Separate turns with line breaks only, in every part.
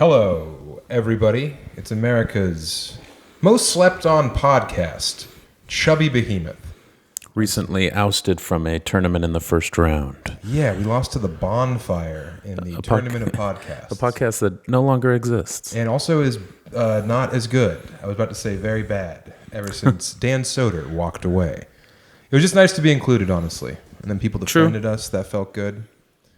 Hello, everybody. It's America's most slept on podcast, Chubby Behemoth.
Recently ousted from a tournament in the first round.
Yeah, we lost to the Bonfire in the Tournament of Podcasts.
A podcast that no longer exists.
And also is not as good. I was about to say very bad, ever since Dan Soder walked away. It was just nice to be included, honestly. And then people defended us. That felt good.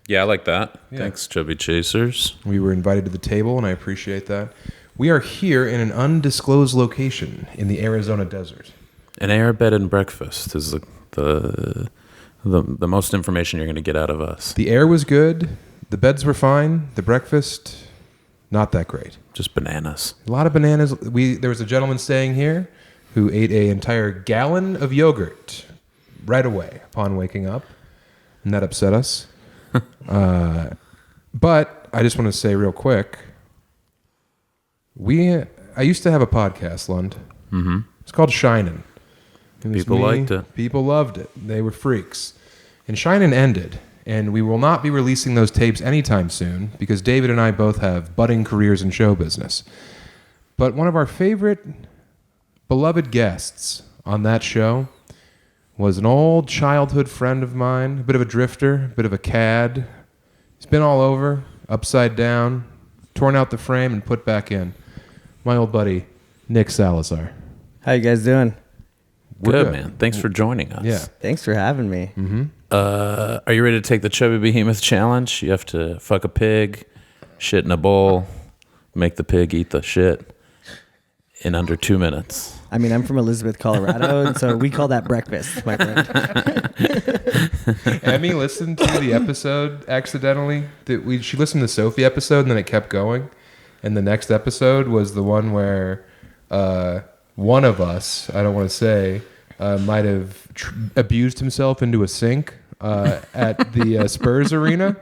Yeah, I like that.
Yeah.
Thanks, Chubby Chasers.
We were invited to the table, and I appreciate that. We are here in an undisclosed location in the Arizona desert.
An air bed and breakfast is the most information you're going to get out of us.
The air was good. The beds were fine. The breakfast, not that great.
Just bananas.
A lot of bananas. There was a gentleman staying here who ate an entire gallon of yogurt right away upon waking up, and that upset us. But I just want to say real quick, I used to have a podcast, Lund.
Mm-hmm.
It's called Shinin'.
People liked it.
People loved it. They were freaks. And Shinin' ended, and we will not be releasing those tapes anytime soon because David and I both have budding careers in show business. But one of our favorite, beloved guests on that show was an old childhood friend of mine, a bit of a drifter, a bit of a cad. He's been all over, upside down, torn out the frame and put back in. My old buddy, Nick Salazar.
How you guys doing?
Good, man. Thanks for joining us.
Yeah.
Thanks for having me.
Mm-hmm.
Are you ready to take the Chubby Behemoth challenge? You have to fuck a pig, shit in a bowl, make the pig eat the shit in under 2 minutes.
I mean, I'm from Elizabeth, Colorado, and so we call that breakfast, my friend.
Emmy listened to the episode accidentally. She listened to the Sophie episode, and then it kept going. And the next episode was the one where one of us, I don't want to say, might have abused himself into a sink at the Spurs arena.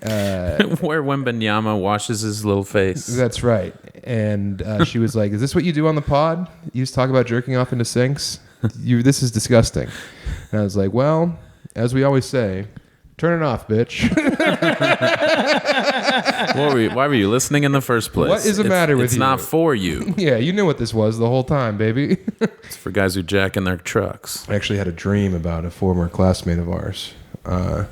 Where Wembanyama washes his little face.
That's right. And she was like, "Is this what you do on the pod? You just talk about jerking off into sinks? This is disgusting." And I was like, "Well, as we always say, turn it off, bitch."
Why were you listening in the first place?
What is the matter with you?
It's not for you.
Yeah, you knew what this was the whole time, baby.
It's for guys who jack in their trucks.
I actually had a dream about a former classmate of ours, and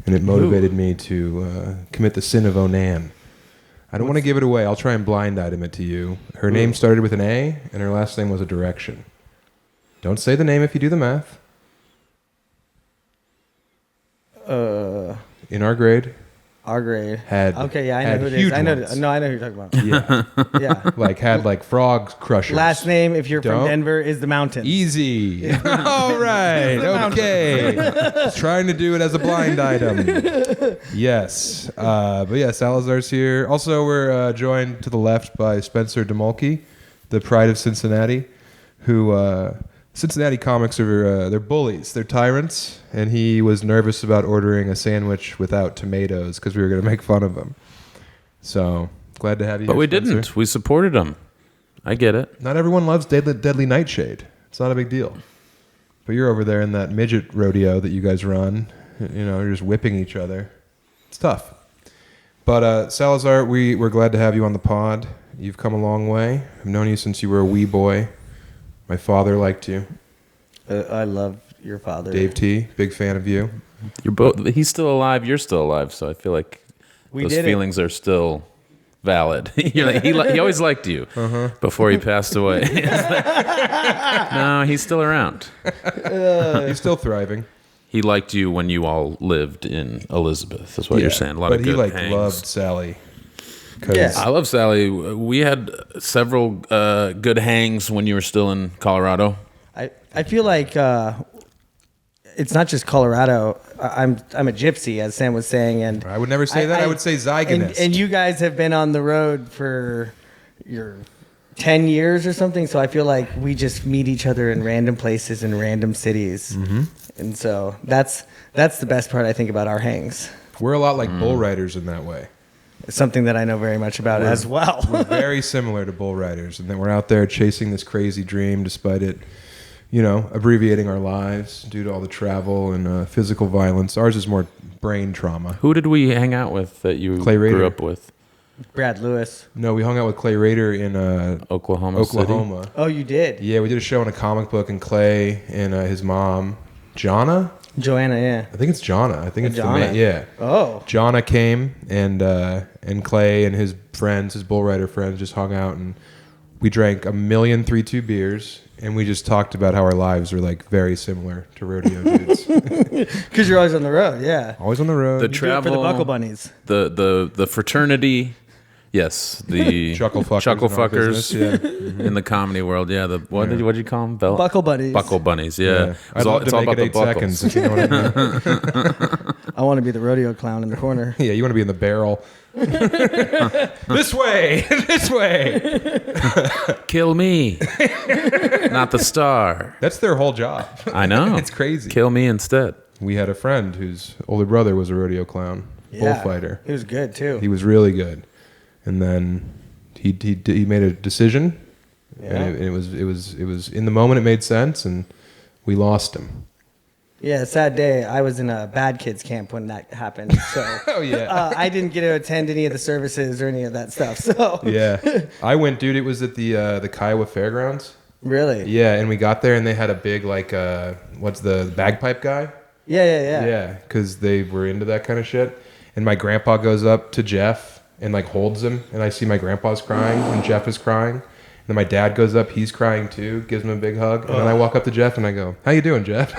it motivated me to commit the sin of Onan. I don't want to give it away. I'll try and blind item it to you. Her name started with an A, and her last name was a direction. Don't say the name if you do the math. In our grade.
Our grade.
Okay,
yeah, I know who it is. I know who you're talking about.
Yeah.
Yeah.
Had frog crushers.
Last name, if you're from Denver, is the mountain.
Easy. All right. Okay. Trying to do it as a blind item. Yes. But yeah, Salazar's here. Also, we're joined to the left by Spencer DeMulkey, the pride of Cincinnati, who Cincinnati comics are they're bullies, they're tyrants, and he was nervous about ordering a sandwich without tomatoes because we were going to make fun of him. So glad to have you.
But
here,
we
Spencer.
didn't. We supported him. I get it.
Not everyone loves Deadly Nightshade. It's not a big deal. But you're over there in that midget rodeo that you guys run. You know, you're just whipping each other. It's tough. But Salazar, we're glad to have you on the pod. You've come a long way. I've known you since you were a wee boy. My father liked you.
I love your father.
Dave T, big fan of you.
You're both. He's still alive. You're still alive. So I feel like those feelings are still valid. You're like, he always liked you before he passed away. No, he's still around.
He's still thriving.
He liked you when you all lived in Elizabeth. That's what you're saying. A lot of good
But he
hangs.
loved Sally.
Yeah.
I love Sally. We had several good hangs when you were still in Colorado.
I feel like it's not just Colorado. I'm a gypsy, as Sam was saying, and
I would never say that. I would say zygonist.
And you guys have been on the road for your 10 years or something, so I feel like we just meet each other in random places in random cities.
Mm-hmm.
And so that's the best part, I think, about our hangs.
We're a lot like bull riders in that way.
It's something that I know very much about as well.
We're very similar to bull riders, and then we're out there chasing this crazy dream despite it, abbreviating our lives due to all the travel and physical violence. Ours is more brain trauma.
Who did we hang out with that you
Clay Rader.
grew up with?
Brad Lewis.
No, we hung out with Clay Rader in
Oklahoma City.
Oh, you did?
Yeah, we did a show on a comic book, and Clay and his mom, Joanna,
yeah.
I think it's Jonna. I think it's
Jonna.
the man. Yeah.
Oh.
Jonna came, and Clay and his friends, his bull rider friends, just hung out, and we drank 1,000,000 3-2 beers, and we just talked about how our lives are like very similar to rodeo dudes.
Because you're always on the road, yeah.
Always on the road.
The
You do it
travel
for the Buckle Bunnies.
The fraternity. Yes, the
Chuckle fuckers
in the comedy world. Yeah, what'd you call them?
Buckle Bunnies.
Buckle bunnies. Yeah,
I'd love to make it 8 seconds. If you know what I mean.
I want to be the rodeo clown in the corner.
Yeah, you want to be in the barrel. This way, this way.
Kill me, not the star.
That's their whole job.
I know.
It's crazy.
Kill me instead.
We had a friend whose older brother was a rodeo clown, bullfighter.
He was good too.
He was really good, and then he made a decision, and it was in the moment it made sense, and we lost him.
Yeah, sad day. I was in a bad kids camp when that happened, so I didn't get to attend any of the services or any of that stuff. So
Yeah, I went, dude. It was at the Kiowa Fairgrounds.
Really?
Yeah, and we got there, and they had a big what's the bagpipe guy?
Yeah.
Yeah, because they were into that kind of shit. And my grandpa goes up to Jeff and like holds him, and I see my grandpa's crying, and Jeff is crying. And then my dad goes up, he's crying too, gives him a big hug, and then I walk up to Jeff and I go, "How you doing, Jeff?"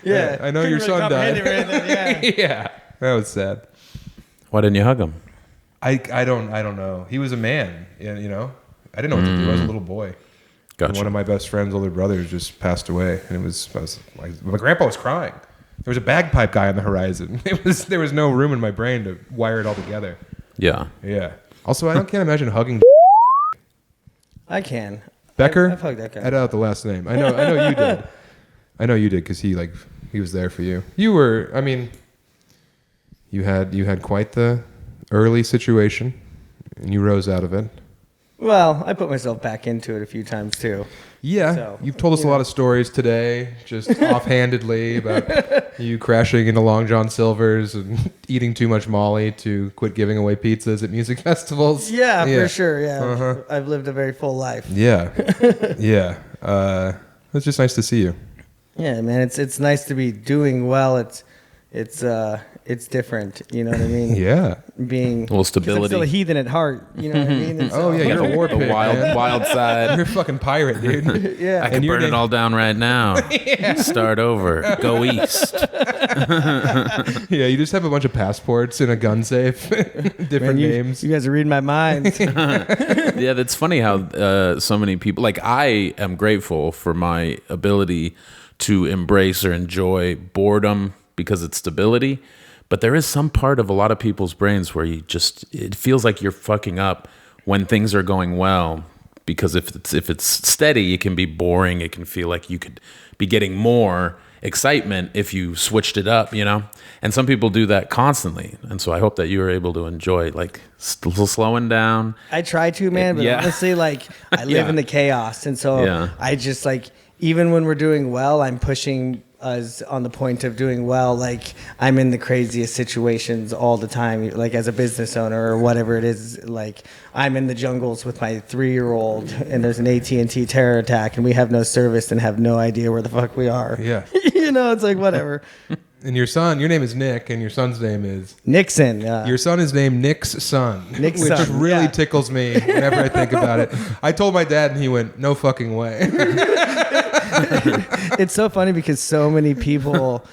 Yeah,
I know your son died. Yeah, that was sad.
Why didn't you hug him?
I don't know. He was a man, you know. I didn't know what to do. I was a little boy.
Gotcha.
And one of my best friend's older brothers just passed away, and my grandpa was crying. There was a bagpipe guy on the horizon. There was no room in my brain to wire it all together.
Yeah.
Yeah. Also, I can't imagine hugging
I can.
Becker.
I've hugged that guy.
Edit out the last name. I know you did. I know you did because he was there for you. You were. I mean, you had quite the early situation, and you rose out of it.
Well, I put myself back into it a few times too.
Yeah,
So,
you've told us a lot of stories today, just offhandedly, about you crashing into Long John Silver's and eating too much Molly to quit giving away pizzas at music festivals.
Yeah, for sure. Yeah,
Uh-huh.
I've lived a very full life.
Yeah, yeah. It's just nice to see you.
Yeah, man, it's nice to be doing well. It's different. You know what I mean?
Yeah.
Being
A little
'cause
stability.
I'm still a heathen at heart. You know what I mean? And
Oh yeah, you're a war
The
pig,
wild
man.
wild side.
You're a fucking pirate, dude.
Yeah.
I can
your
burn it
name-
all down right now. Start over. Go east.
Yeah, you just have a bunch of passports in a gun safe, different names.
You guys are reading my mind.
Yeah, that's funny how so many people. Like, I am grateful for my ability to embrace or enjoy boredom because it's stability. But there is some part of a lot of people's brains where it feels like you're fucking up when things are going well. Because if it's steady, it can be boring. It can feel like you could be getting more excitement if you switched it up, you know? And some people do that constantly. And so I hope that you are able to enjoy, like, slowing down.
I try to, man, but
Yeah.
honestly, like, I live
Yeah.
in the chaos. And so
Yeah.
I just, like, even when we're doing well, I'm pushing us on the point of doing well. Like, I'm in the craziest situations all the time, like as a business owner or whatever it is. Like, I'm in the jungles with my 3-year-old and there's an AT&T terror attack and we have no service and have no idea where the fuck we are.
Yeah.
You know, it's like, whatever.
And your name is Nick, and your son's name is...
Nixon.
Your son is named Nick's son,
Nick's
which
son,
really
yeah.
tickles me whenever I think about it. I told my dad, and he went, "No fucking way."
It's so funny because so many people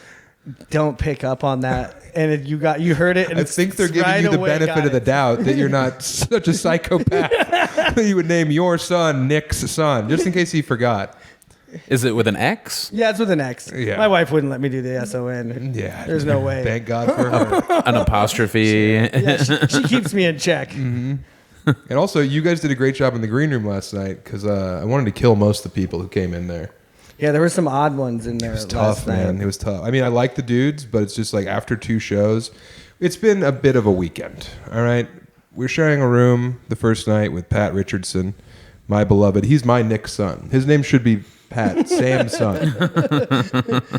don't pick up on that, and you heard it. And
I think they're
it's
giving
right
you the
away
benefit
got
of the
it.
doubt that you're not such a psychopath that you would name your son Nick's son, just in case he forgot.
Is it with an X?
Yeah, it's with an X.
Yeah.
My wife wouldn't let me do the SON.
Yeah,
There's no way.
Thank God for her.
An apostrophe?
Yeah, she keeps me in check.
And also, you guys did a great job in the green room last night because I wanted to kill most of the people who came in there.
Yeah, there were some odd ones in there.
It was tough, man. It was tough. I mean, I like the dudes, but it's just like after 2 shows, it's been a bit of a weekend. All right. We're sharing a room the first night with Pat Richardson, my beloved. He's my Nick's son. His name should be Pat, Sam's son.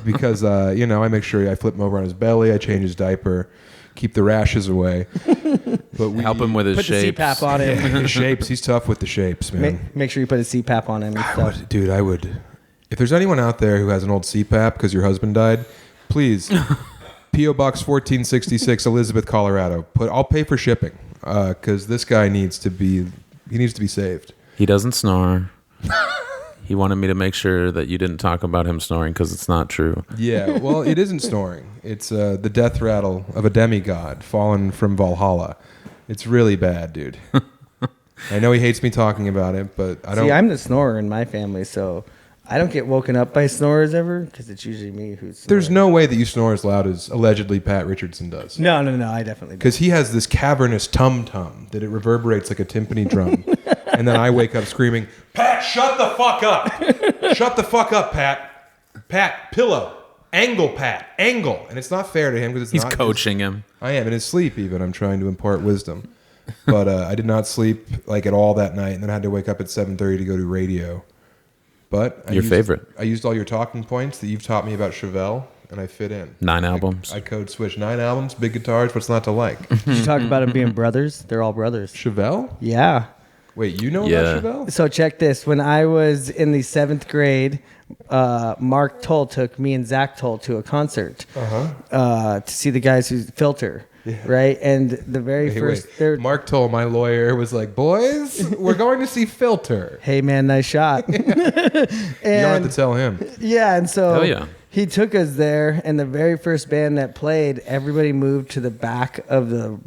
Because, I make sure I flip him over on his belly. I change his diaper. keep the rashes away. But we
Help him with his
Put
shapes.
the CPAP on him.
his shapes. He's tough with the shapes, man.
Make sure you put a CPAP on him and stuff.
Dude, I would. If there's anyone out there who has an old CPAP because your husband died, please, P.O. Box 1466, Elizabeth, Colorado. I'll pay for shipping because this guy needs to be saved.
He doesn't snore. He wanted me to make sure that you didn't talk about him snoring because it's not true.
Yeah, well, it isn't snoring. It's the death rattle of a demigod fallen from Valhalla. It's really bad, dude. I know he hates me talking about it, but I don't.
See, I'm the snorer in my family, so I don't get woken up by snorers ever because it's usually me who's snoring.
There's no way that you snore as loud as allegedly Pat Richardson does.
No, I definitely do.
Because he has this cavernous tum-tum that it reverberates like a timpani drum. And then I wake up screaming, Pat, shut the fuck up. Shut the fuck up, Pat. Pat, pillow. Angle, Pat. Angle. And it's not fair to him because
He's coaching him.
I am. In his sleep even. I'm trying to impart wisdom. But I did not sleep like at all that night. And then I had to wake up at 7:30 to go to radio. But
Your favorite.
I used all your talking points that you've taught me about Chevelle, and I fit in.
9 albums.
I code switch 9 albums, big guitars. What's not to like?
Did you talk about them being brothers? They're all brothers.
Chevelle?
Yeah.
Wait, you know
Yeah.
about Chevelle?
So check this. When I was in the 7th grade, Mark Toll took me and Zach Toll to a concert to see the guys who Filter. Yeah. Right? And the very first...
Mark Toll, my lawyer, was like, boys, we're going to see Filter.
Hey, man, nice shot.
You don't have to tell him.
Yeah, and so
Hell yeah.
he took us there, and the very first band that played, everybody moved to the back of the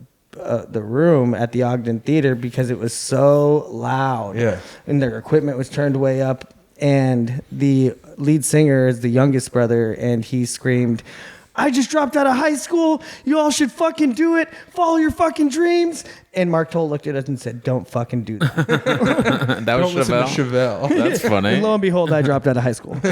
room at the Ogden Theater because it was so loud.
Yeah.
And their equipment was turned way up, and the lead singer is the youngest brother, and he screamed, I just dropped out of high school. You all should fucking do it. Follow your fucking dreams. And Mark Toll looked at us and said, don't fucking do that.
That was
Don't listen to
Chevelle.
Chevelle.
That's funny.
And lo and behold, I dropped out of high school.
He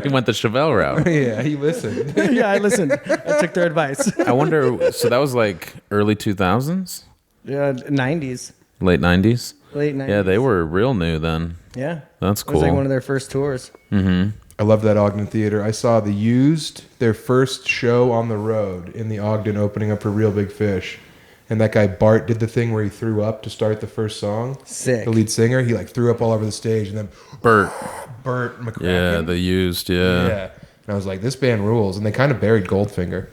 went the Chevelle route.
Yeah, he listened.
Yeah, I listened. I took their advice.
I wonder, so that was like early 2000s?
Yeah, 90s.
Late 90s?
Late 90s.
Yeah, they were real new then.
Yeah.
That's
It was
cool.
like one of their first tours.
I love that Ogden Theater. I saw the Used, their first show on the road in the Ogden opening up for Real Big Fish. And that guy Bart did the thing where he threw up to start the first song.
Sick.
The lead singer, he like threw up all over the stage and then
Bert.
McCracken.
Yeah, the Used, yeah.
Yeah. And I was like, this band rules. And they kind of buried Goldfinger.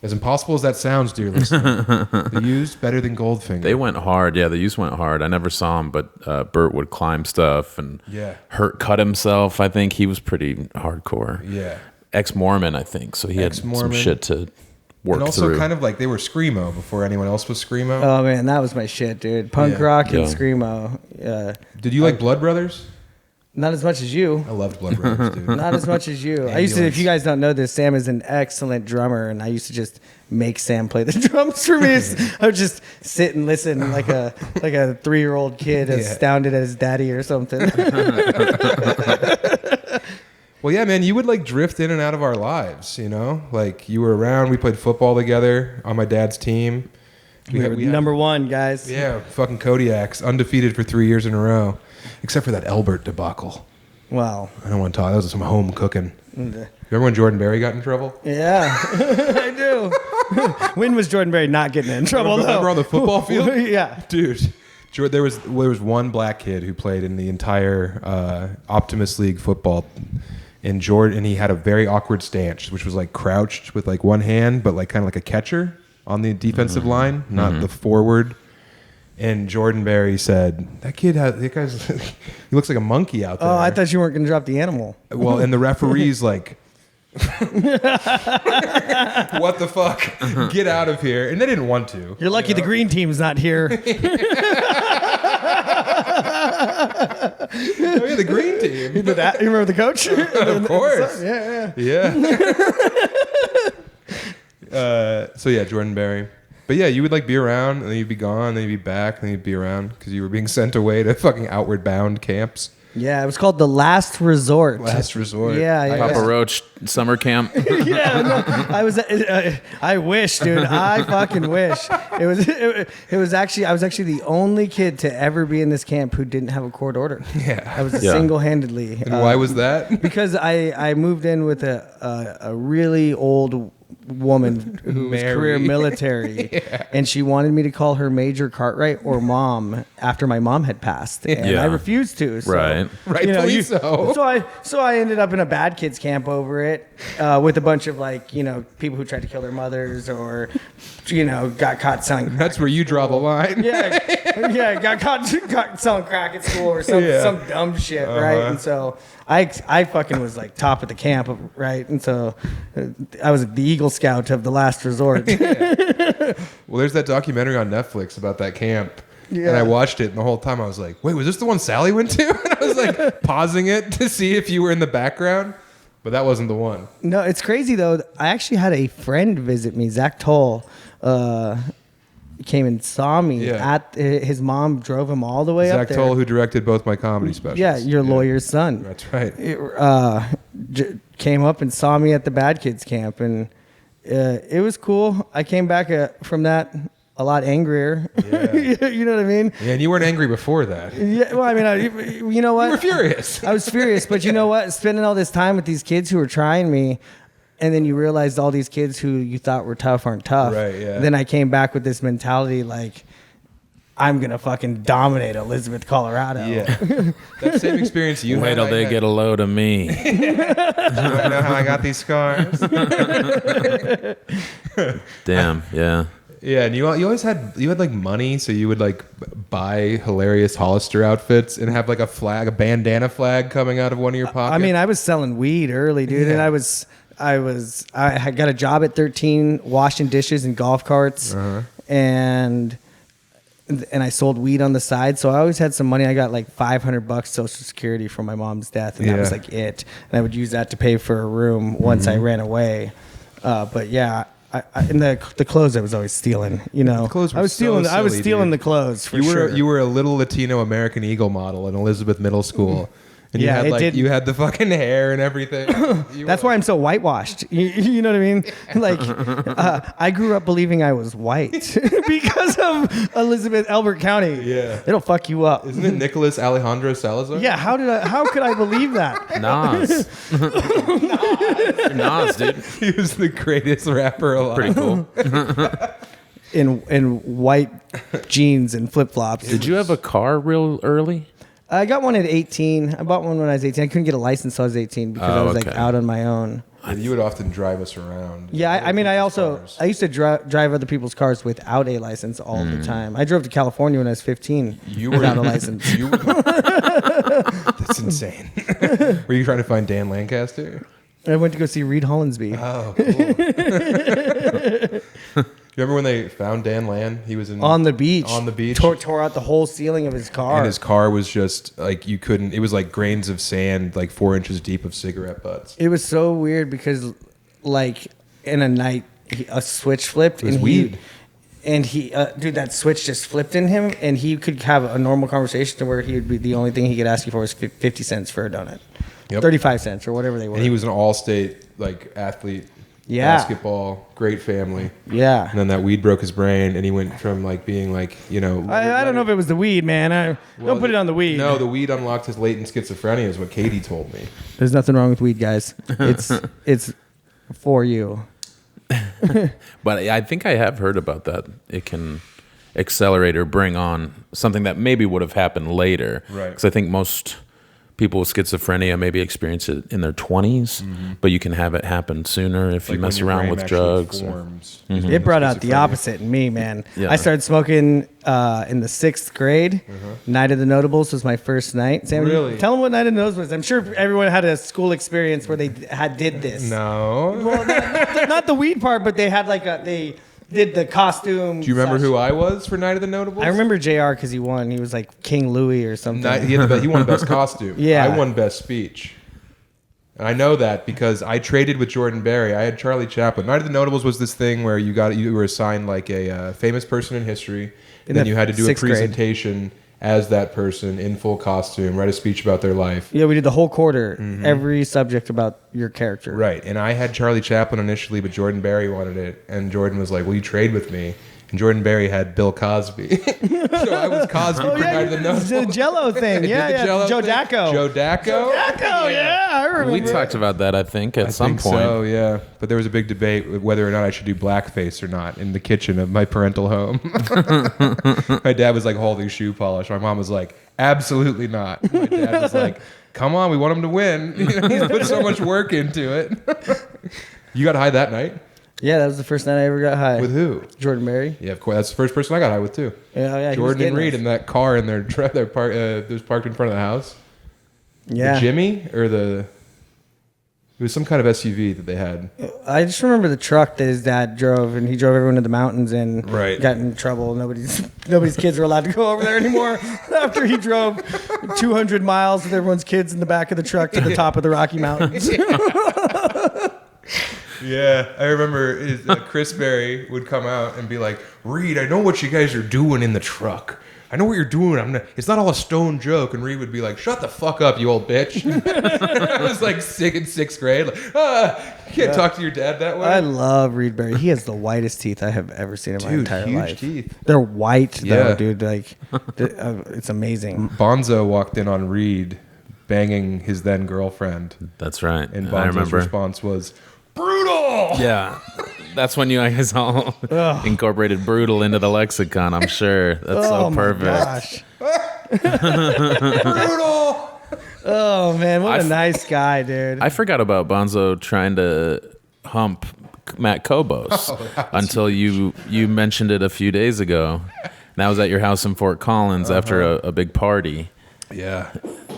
As impossible as that sounds, dear listener, the Used better than Goldfinger.
They went hard. Yeah, the Used went hard. I never saw him, but Bert would climb stuff and cut himself. I think he was pretty hardcore.
Yeah.
Ex-Mormon, I think. So he had some shit to work
and also
through.
kind of like they were Screamo before anyone else was Screamo.
Oh, man, that was my shit, dude. Punk rock and Screamo. Yeah.
Did you like Blood Brothers?
Not as much as you.
I loved Blood Brothers, dude.
Not as much as you. I used to, if you guys don't know this, Sam is an excellent drummer, and I used to just make Sam play the drums for me. I would just sit and listen like a 3-year-old kid astounded at his daddy or something.
Well, yeah, man, you would like drift in and out of our lives, you know? Like you were around, we played football together on my dad's team.
We were number one, guys.
Yeah, fucking Kodiaks, undefeated for 3 years in a row. Except for that Elbert debacle.
Wow.
I don't want to talk. That was some home cooking. Remember when Jordan Berry got in trouble?
Yeah, I do. When was Jordan Berry not getting in trouble, though?
Remember on the football field?
Yeah.
Dude, there was one black kid who played in the entire Optimus League football. And he had a very awkward stance, which was like crouched with like one hand, but like kind of like a catcher on the defensive line, not the forward. And Jordan Berry said, that guy's, he looks like a monkey out there.
Oh, I thought you weren't going to drop the animal.
Well, and the referee's like, what the fuck? Get out of here. And they didn't want to.
You're lucky the green team's not here.
Oh, yeah, the green team.
You remember the coach?
Of course.
Yeah.
So yeah, Jordan Berry. But yeah, you would like be around, and then you'd be gone, and then you'd be back, and then you'd be around because you were being sent away to fucking Outward Bound camps.
Yeah, it was called The Last Resort.
Last Resort.
Yeah.
Papa Roach summer camp.
Yeah, no, I wish, dude. I fucking wish. It was actually, I was actually the only kid to ever be in this camp who didn't have a court order.
Yeah.
I was single-handedly.
And why was that?
Because I moved in with a really old woman who was career military, and she wanted me to call her Major Cartwright or Mom after my mom had passed, and I refused to. So,
Rightfully
so.
So I ended up in a bad kids camp over it, with a bunch of people who tried to kill their mothers or got caught selling crack.
That's where you draw the line.
Got caught selling crack at school or some dumb shit, right? And so I fucking was like top of the camp, right? And so I was the Eagle Scout of the last resort.
Well, there's that documentary on Netflix about that camp. Yeah. And I watched it, and the whole time I was like, wait, was this the one Sally went to? And I was like pausing it to see if you were in the background, but that wasn't the one.
No, it's crazy, though. I actually had a friend visit me, Zach Toll, came and saw me at his mom drove him all the way up there.
Zach Toll, who directed both my comedy specials.
Yeah, your lawyer's son.
That's right.
Came up and saw me at the Bad Kids camp, and it was cool. I came back from that a lot angrier. Yeah. You know what I mean?
Yeah, and you weren't angry before that.
Yeah, well, I mean, you know what?
You were furious.
I was furious, but you know what? Spending all this time with these kids who were trying me, and then you realized all these kids who you thought were tough aren't tough.
Right, yeah.
Then I came back with this mentality like, I'm going to fucking dominate Elizabeth, Colorado.
Yeah. That same experience you had.
Wait till they get a load of me.
Do I know how I got these scars?
Damn, yeah.
Yeah, and you always had like money, so you would like buy hilarious Hollister outfits and have like a bandana flag coming out of one of your pockets.
I mean, I was selling weed early, dude, and I had got a job at 13 washing dishes and golf carts, and I sold weed on the side, so I always had some money. I got like $500 Social Security from my mom's death, and that was like it. And I would use that to pay for a room once I ran away. But yeah. In the clothes I was always stealing, The clothes were I was stealing the clothes for sure.
You were a little Latino American Eagle model in Elizabeth Middle School. And you had the fucking hair and everything.
That's why I'm so whitewashed. You know what I mean? Like, I grew up believing I was white because of Elizabeth, Elbert County.
Yeah.
It'll fuck you up.
Isn't it Nicholas Alejandro Salazar?
Yeah. How could I believe that?
Nas. Nas, dude.
He was the greatest rapper alive.
Pretty cool.
In white jeans and flip flops.
Did you have a car real early?
I got one at 18. I bought one when I was 18. I couldn't get a license until I was 18 because I was like out on my own.
And you would often drive us around.
Yeah, I mean, I used to drive other people's cars without a license all the time. I drove to California when I was 15 without a license.
That's insane. Were you trying to find Dan Lancaster?
I went to go see Reed Hollinsby.
Oh, cool. You remember when they found Dan Land? He was
on the beach.
Tore
out the whole ceiling of his car.
And his car was just like it was like grains of sand, like 4 inches deep of cigarette butts.
It was so weird because, like, in a night, a switch flipped.
It was weed.
That switch just flipped in him, and he could have a normal conversation to where he would be the only thing he could ask you for was 50 cents for a donut. Yep. 35 cents or whatever they were.
And he was an all-state like athlete.
Yeah.
Basketball, great family.
Yeah.
And then that weed broke his brain, and he went from like being like, I
don't know if it was the weed, man. Don't put it on the weed.
No, the weed unlocked his latent schizophrenia is what Katie told me.
There's nothing wrong with weed, guys. It's for you.
But I think I have heard about that. It can accelerate or bring on something that maybe would have happened later.
Right.
Because I think most people with schizophrenia maybe experience it in their 20s, but you can have it happen sooner if you mess around with drugs.
It brought out the opposite in me, man. Yeah. I started smoking in the 6th grade. Night of the Notables was my first night. Sam,
really?
Tell them what Night of the Notables was. I'm sure everyone had a school experience where they did this.
No.
Well, not the weed part, but they had like they did the costume.
Do you remember who I was for Night of the Notables?
I remember JR because he won. He was like King Louis or something.
He won best costume. Yeah. I won best speech. And I know that because I traded with Jordan Berry. I had Charlie Chaplin. Night of the Notables was this thing where you were assigned like a famous person in history, and then you had to do a presentation as that person in full costume, write a speech about their life.
Yeah, we did the whole quarter, every subject about your character.
Right, and I had Charlie Chaplin initially, but Jordan Berry wanted it, and Jordan was like, will you trade with me? and Jordan Berry had Bill Cosby. So I was Cosby for Night of the Nose.
The Jello thing. Yeah. Joe Dacko.
Joe Dacko?
Yeah, I remember.
We talked about that, I think, at some point.
So, yeah. But there was a big debate whether or not I should do blackface or not in the kitchen of my parental home. My dad was like holding shoe polish. My mom was like, absolutely not. My dad was like, come on, we want him to win. He's put so much work into it. You got high that night?
Yeah, that was the first night I ever got high.
With who?
Jordan Berry.
Yeah, of course. That's the first person I got high with, too.
Yeah.
Jordan and Reed in that car in that was parked in front of the house.
Yeah.
The Jimmy or it was some kind of SUV that they had.
I just remember the truck that his dad drove, and he drove everyone to the mountains and got in trouble. Nobody's kids were allowed to go over there anymore after he drove 200 miles with everyone's kids in the back of the truck to the top of the Rocky Mountains.
Yeah, I remember Chris Berry would come out and be like, Reed, I know what you guys are doing in the truck. I know what you're doing. It's not all a stone joke. And Reed would be like, shut the fuck up, you old bitch. I was like in sixth grade. Like, you can't talk to your dad that way.
I love Reed Berry. He has the whitest teeth I have ever seen in my entire
huge
life.
Teeth.
They're white, though, dude. Like, it's amazing.
Bonzo walked in on Reed banging his then girlfriend.
That's right.
And
I
Bonzo's
remember.
response was, brutal!
Yeah. That's when you guys all incorporated brutal into the lexicon, I'm sure. That's so perfect.
Brutal!
Oh, man. What a nice guy, dude.
I forgot about Bonzo trying to hump Matt Kobos until you mentioned it a few days ago. That was at your house in Fort Collins after a big party.
Yeah.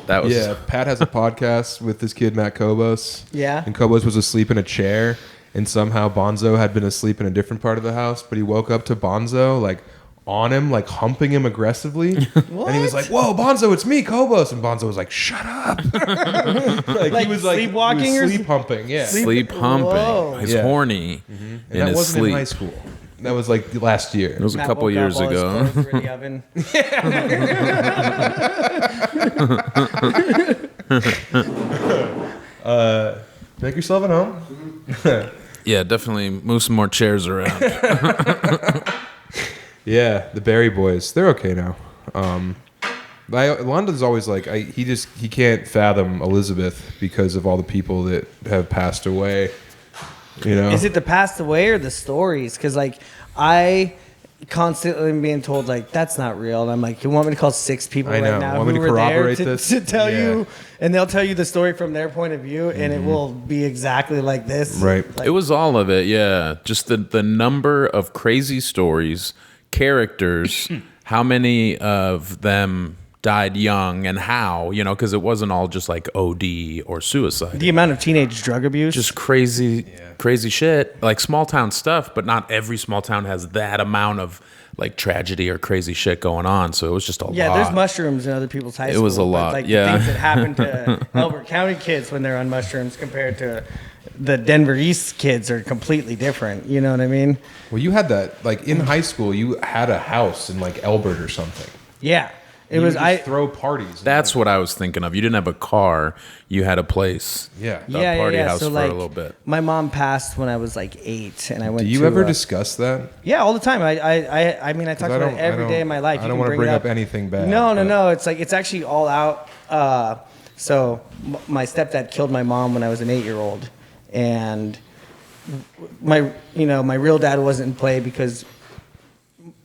That was
Pat has a podcast with this kid, Matt Kobos.
Yeah.
And Kobos was asleep in a chair, and somehow Bonzo had been asleep in a different part of the house, but he woke up to Bonzo, like, on him, like, humping him aggressively. And he was like, whoa, Bonzo, it's me, Kobos. And Bonzo was like, shut up.
Like
he was
sleepwalking
he
or
was sleep humping, yeah.
sleep humping.
Whoa.
He's
Yeah.
horny
And
in
that
his
wasn't
sleep.
in high school. That was like last year.
It was a
Matt
couple
woke up
years
while his
ago.
clothes were in the oven.
Make yourself at home.
Yeah, definitely move some more chairs around.
Yeah, the Berry Boys. They're okay now. London's always like, he can't fathom Elizabeth because of all the people that have passed away. You know?
Is it the passed away or the stories? Because, like, I constantly am being told, like, that's not real. And I'm like, you want me to call 6 people
I know.
right now
Want me
who
to
were there
corroborate this?
to tell
Yeah.
you? And they'll tell you the story from their point of view, and it will be exactly like this.
Right.
Like,
It was all of it, yeah. Just the number of crazy stories, characters, how many of them died young and how, because it wasn't all just like OD or suicide.
the amount of teenage drug abuse.
Just crazy shit, like small town stuff, but not every small town has that amount of like tragedy or crazy shit going on. So it was just a lot.
there's mushrooms in other people's high school.
was a
but,
lot,
like,
yeah.
the things that happen to Elbert County kids when they're on mushrooms compared to the Denver East kids are completely different. You know what I mean?
Well, you had that, like, in high school, you had a house in, like, Elbert or something.
Yeah. It
You
was
would just throw parties.
That's what I was thinking of. You didn't have a car, you had a place.
Yeah.
A party house
so,
for
like,
a little bit.
My mom passed when I was like 8, and I went.
Do you
to,
ever discuss that?
Yeah, all the time. I mean, I talk about it every day of my life.
I don't want to bring up anything bad.
No. It's like, it's actually all out. So my stepdad killed my mom when I was an 8-year-old, and my real dad wasn't in play because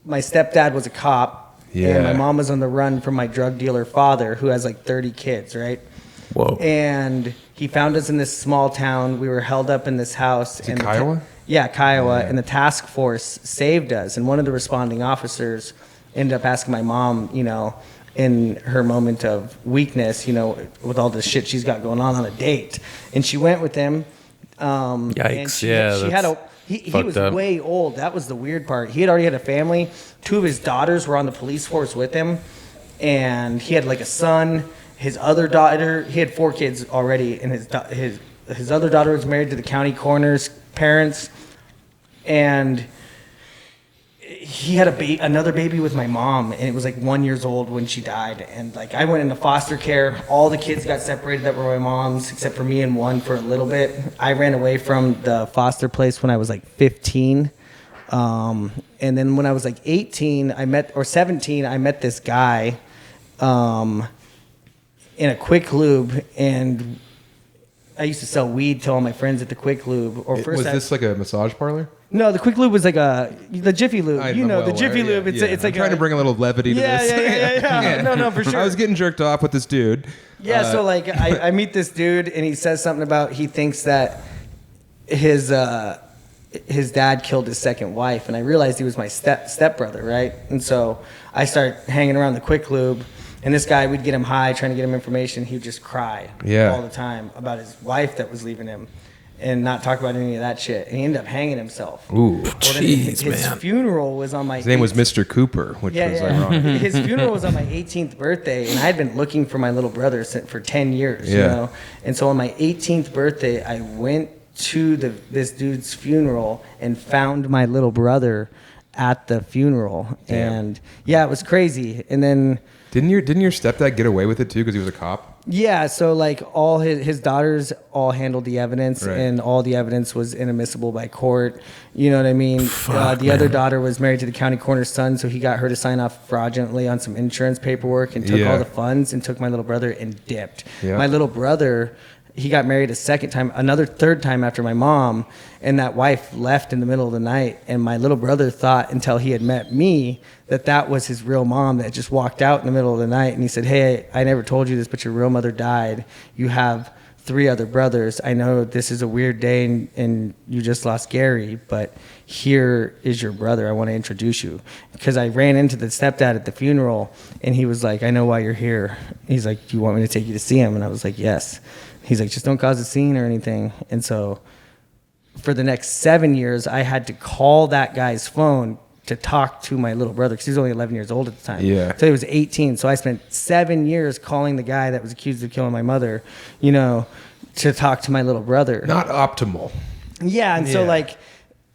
my stepdad was a cop.
Yeah.
And my mom was on the run from my drug dealer father, who has like 30 kids, right?
Whoa.
And he found us in this small town. We were held up in this house.
Is it Kiowa?
Kiowa. And the task force saved us. And one of the responding officers ended up asking my mom, in her moment of weakness, with all the shit she's got going on a date. And she went with him.
Yikes.
And she
Yeah,
had he was
up.
way old. That was the weird part. He had already had a family. 2 of his daughters were on the police force with him. And he had like a son. His other daughter, he had 4 kids already. And his other daughter was married to the county coroner's parents. And he had another baby with my mom, and it was like 1 year old when she died. And like, I went into foster care. All the kids got separated that were my mom's, except for me and one for a little bit. I ran away from the foster place when I was like 15. And then when I was like 17, I met this guy in a Quick Lube, and I used to sell weed to all my friends at the Quick Lube.
Was this like a massage parlor?
No, the Quick Lube was like the Jiffy Lube. The Jiffy Lube. It's like
I'm trying to bring a little levity to this.
Yeah. No, for sure.
I was getting jerked off with this dude.
Yeah, so like I meet this dude, and he says something about he thinks that his dad killed his second wife, and I realized he was my stepbrother, right? And so I start hanging around the Quick Lube, and this guy, we'd get him high, trying to get him information. He would just cry all the time about his wife that was leaving him, and not talk about any of that shit. And he ended up hanging himself.
Ooh,
jeez, man.
His funeral was on my...
His name was Mr. Cooper, which was ironic.
His funeral was on my 18th birthday, and I had been looking for my little brother for 10 years, you know? And so on my 18th birthday, I went to this dude's funeral and found my little brother at the funeral.
Damn.
And yeah, it was crazy. And then...
Didn't your stepdad get away with it too because he was a cop?
Yeah, so like all his daughters all handled the evidence,
right.
and all the evidence was inadmissible by court. You know what I mean? The other daughter was married to the county coroner's son, so he got her to sign off fraudulently on some insurance paperwork and took all the funds and took my little brother and dipped. Yeah. My little brother, he got married a third time after my mom, and that wife left in the middle of the night, and my little brother thought until he had met me that was his real mom that just walked out in the middle of the night, and he said, "Hey, I never told you this, but your real mother died. You have 3 other brothers. I know this is a weird day and you just lost Gary, but here is your brother. I want to introduce you." Because I ran into the stepdad at the funeral, and he was like, "I know why you're here." He's like, "Do you want me to take you to see him?" And I was like, "Yes." He's like, "Just don't cause a scene or anything." And so for the next 7 years, I had to call that guy's phone to talk to my little brother, because he was only 11 years old at the time.
Yeah.
So he was 18. So I spent 7 years calling the guy that was accused of killing my mother, you know, to talk to my little brother.
Not optimal.
Yeah. And so like,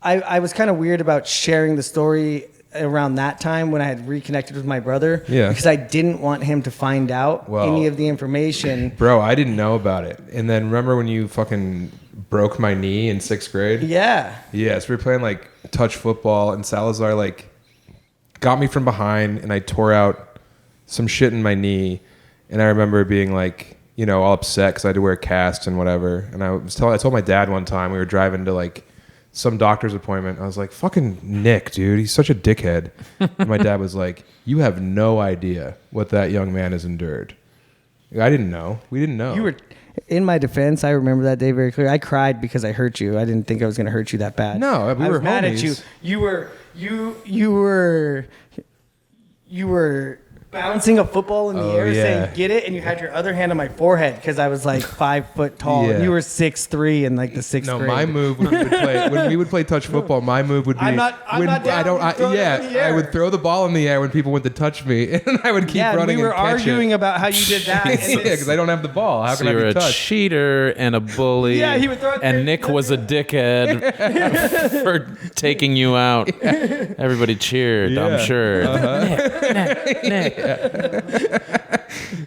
I was kind of weird about sharing the story around that time when I had reconnected with my brother. Yeah. Because I didn't want him to find out any of the information.
Bro, I didn't know about it. And then remember when you fucking broke my knee in 6th grade?
Yeah.
Yeah, so we were playing like touch football, and Salazar like got me from behind, and I tore out some shit in my knee. And I remember being like, you know, all upset because I had to wear a cast and whatever. And I told my dad one time, we were driving to like some doctor's appointment. I was like, "Fucking Nick, dude, he's such a dickhead." And my dad was like, "You have no idea what that young man has endured." I didn't know. We didn't know.
You were, in my defense, I remember that day very clearly. I cried because I hurt you. I didn't think I was going to hurt you that bad.
No, we were
mad
homies.
at you. You were bouncing a football in the air, saying "get it," and you had your other hand on my forehead because I was like 5 foot tall, and you were 6'3" in like the 6th grade.
No, my move when we would play touch football, my move would be I would throw the ball in the air when people went to touch me, and I would keep running.
We were
and catch
arguing
it.
about how you did that.
Because I don't have the ball. How can I be touched?
You're a cheater and a bully.
Yeah, he would throw it.
And Nick was a dickhead for taking you out. Everybody cheered, I'm sure. Nick.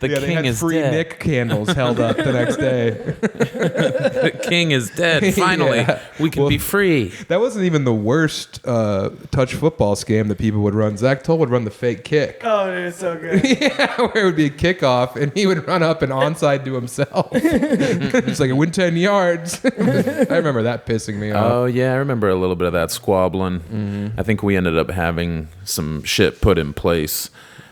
The king is
free
dead.
Nick candles held up the next day.
The king is dead. Finally, we can be free.
That wasn't even the worst touch football scam that people would run. Zach Toll would run the fake kick.
Oh, dude, it's so good.
Yeah, where it would be a kickoff, and he would run up and onside to himself. It's like, "I win 10 yards. I remember that pissing me off.
Oh, yeah, I remember a little bit of that squabbling. Mm-hmm. I think we ended up having some shit put in place,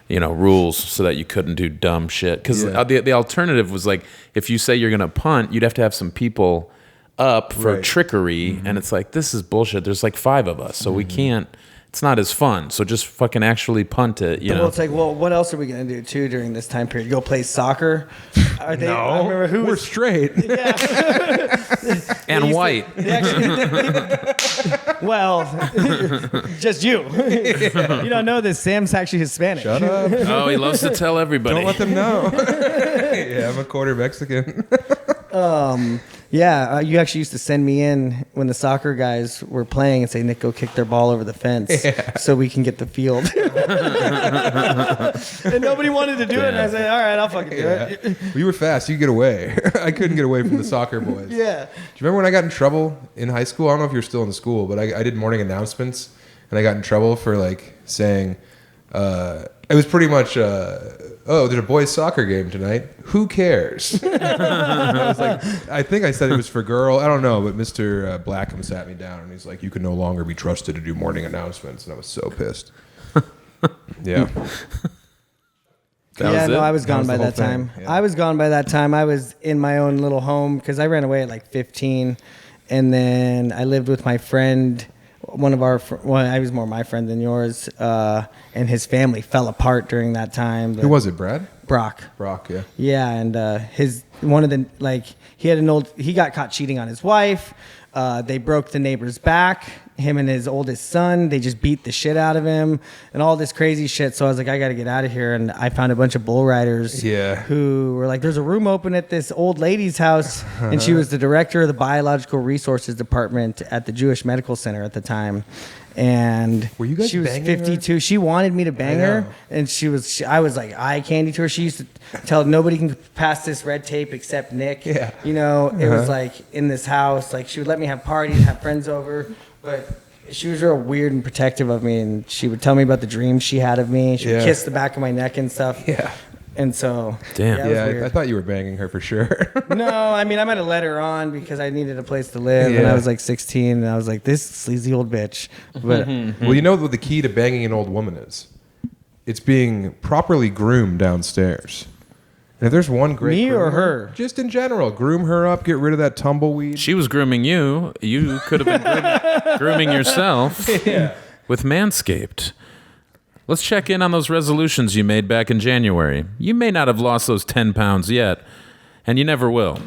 you know, rules so that you couldn't do dumb shit. Because the alternative was like, if you say you're going to punt, you'd have to have some people up for trickery. And it's like, this is bullshit. There's like 5 of us, so we can't. It's not as fun. So just fucking actually punt it, you know?
Well, it's like, well, what else are we going to do, too, during this time period? Go play soccer? I remember
we're straight.
And white.
Well, just you. You don't know this. Sam's actually Hispanic.
Shut up.
Oh, he loves to tell everybody.
Don't let them know. Yeah, I'm a quarter Mexican.
You actually used to send me in when the soccer guys were playing and say, "Nick, go kick their ball over the fence so we can get the field." And nobody wanted to do it. And I said, "All right, I'll fucking do it."
Well, you were fast. You could get away. I couldn't get away from the soccer boys.
Yeah.
Do you remember when I got in trouble in high school? I don't know if you're still in school, but I did morning announcements and I got in trouble for like saying, it was pretty much, oh, there's a boys' soccer game tonight. Who cares? I was like, I think I said it was for girl. I don't know, but Mr. Blackham sat me down and he's like, you can no longer be trusted to do morning announcements, and I was so pissed. Yeah.
I was gone by that time.
Yeah.
I was gone by that time. I was in my own little home because I ran away at like 15, and then I lived with my friend. I was more my friend than yours, and his family fell apart during that time.
Who was it, Brad?
Brock, yeah. Yeah, and he got caught cheating on his wife. They broke the neighbor's back. Him and his oldest son, they just beat the shit out of him and all this crazy shit. So I was like, I got to get out of here. And I found a bunch of bull riders who were like, there's a room open at this old lady's house. And she was the director of the biological resources department at the Jewish Medical Center at the time. And
were you guys
she was
banging
52.
her?
She wanted me to bang her. And I was like eye candy to her. She used to tell nobody can pass this red tape except Nick.
Yeah.
You know, it was like in this house, like she would let me have parties, have friends over. But she was real weird and protective of me, and she would tell me about the dreams she had of me. She would kiss the back of my neck and stuff.
Yeah.
And so,
damn.
Yeah, I thought you were banging her for sure.
No, I mean, I might have let her on because I needed a place to live, and I was like 16, and I was like, this sleazy old bitch. But
well, you know what the key to banging an old woman is? It's being properly groomed downstairs. And if there's one great
me
groomer,
or her,
just in general, groom her up, get rid of that tumbleweed.
She was grooming you. You could have been grooming yourself with Manscaped. Let's check in on those resolutions you made back in January. You may not have lost those 10 pounds yet, and you never will.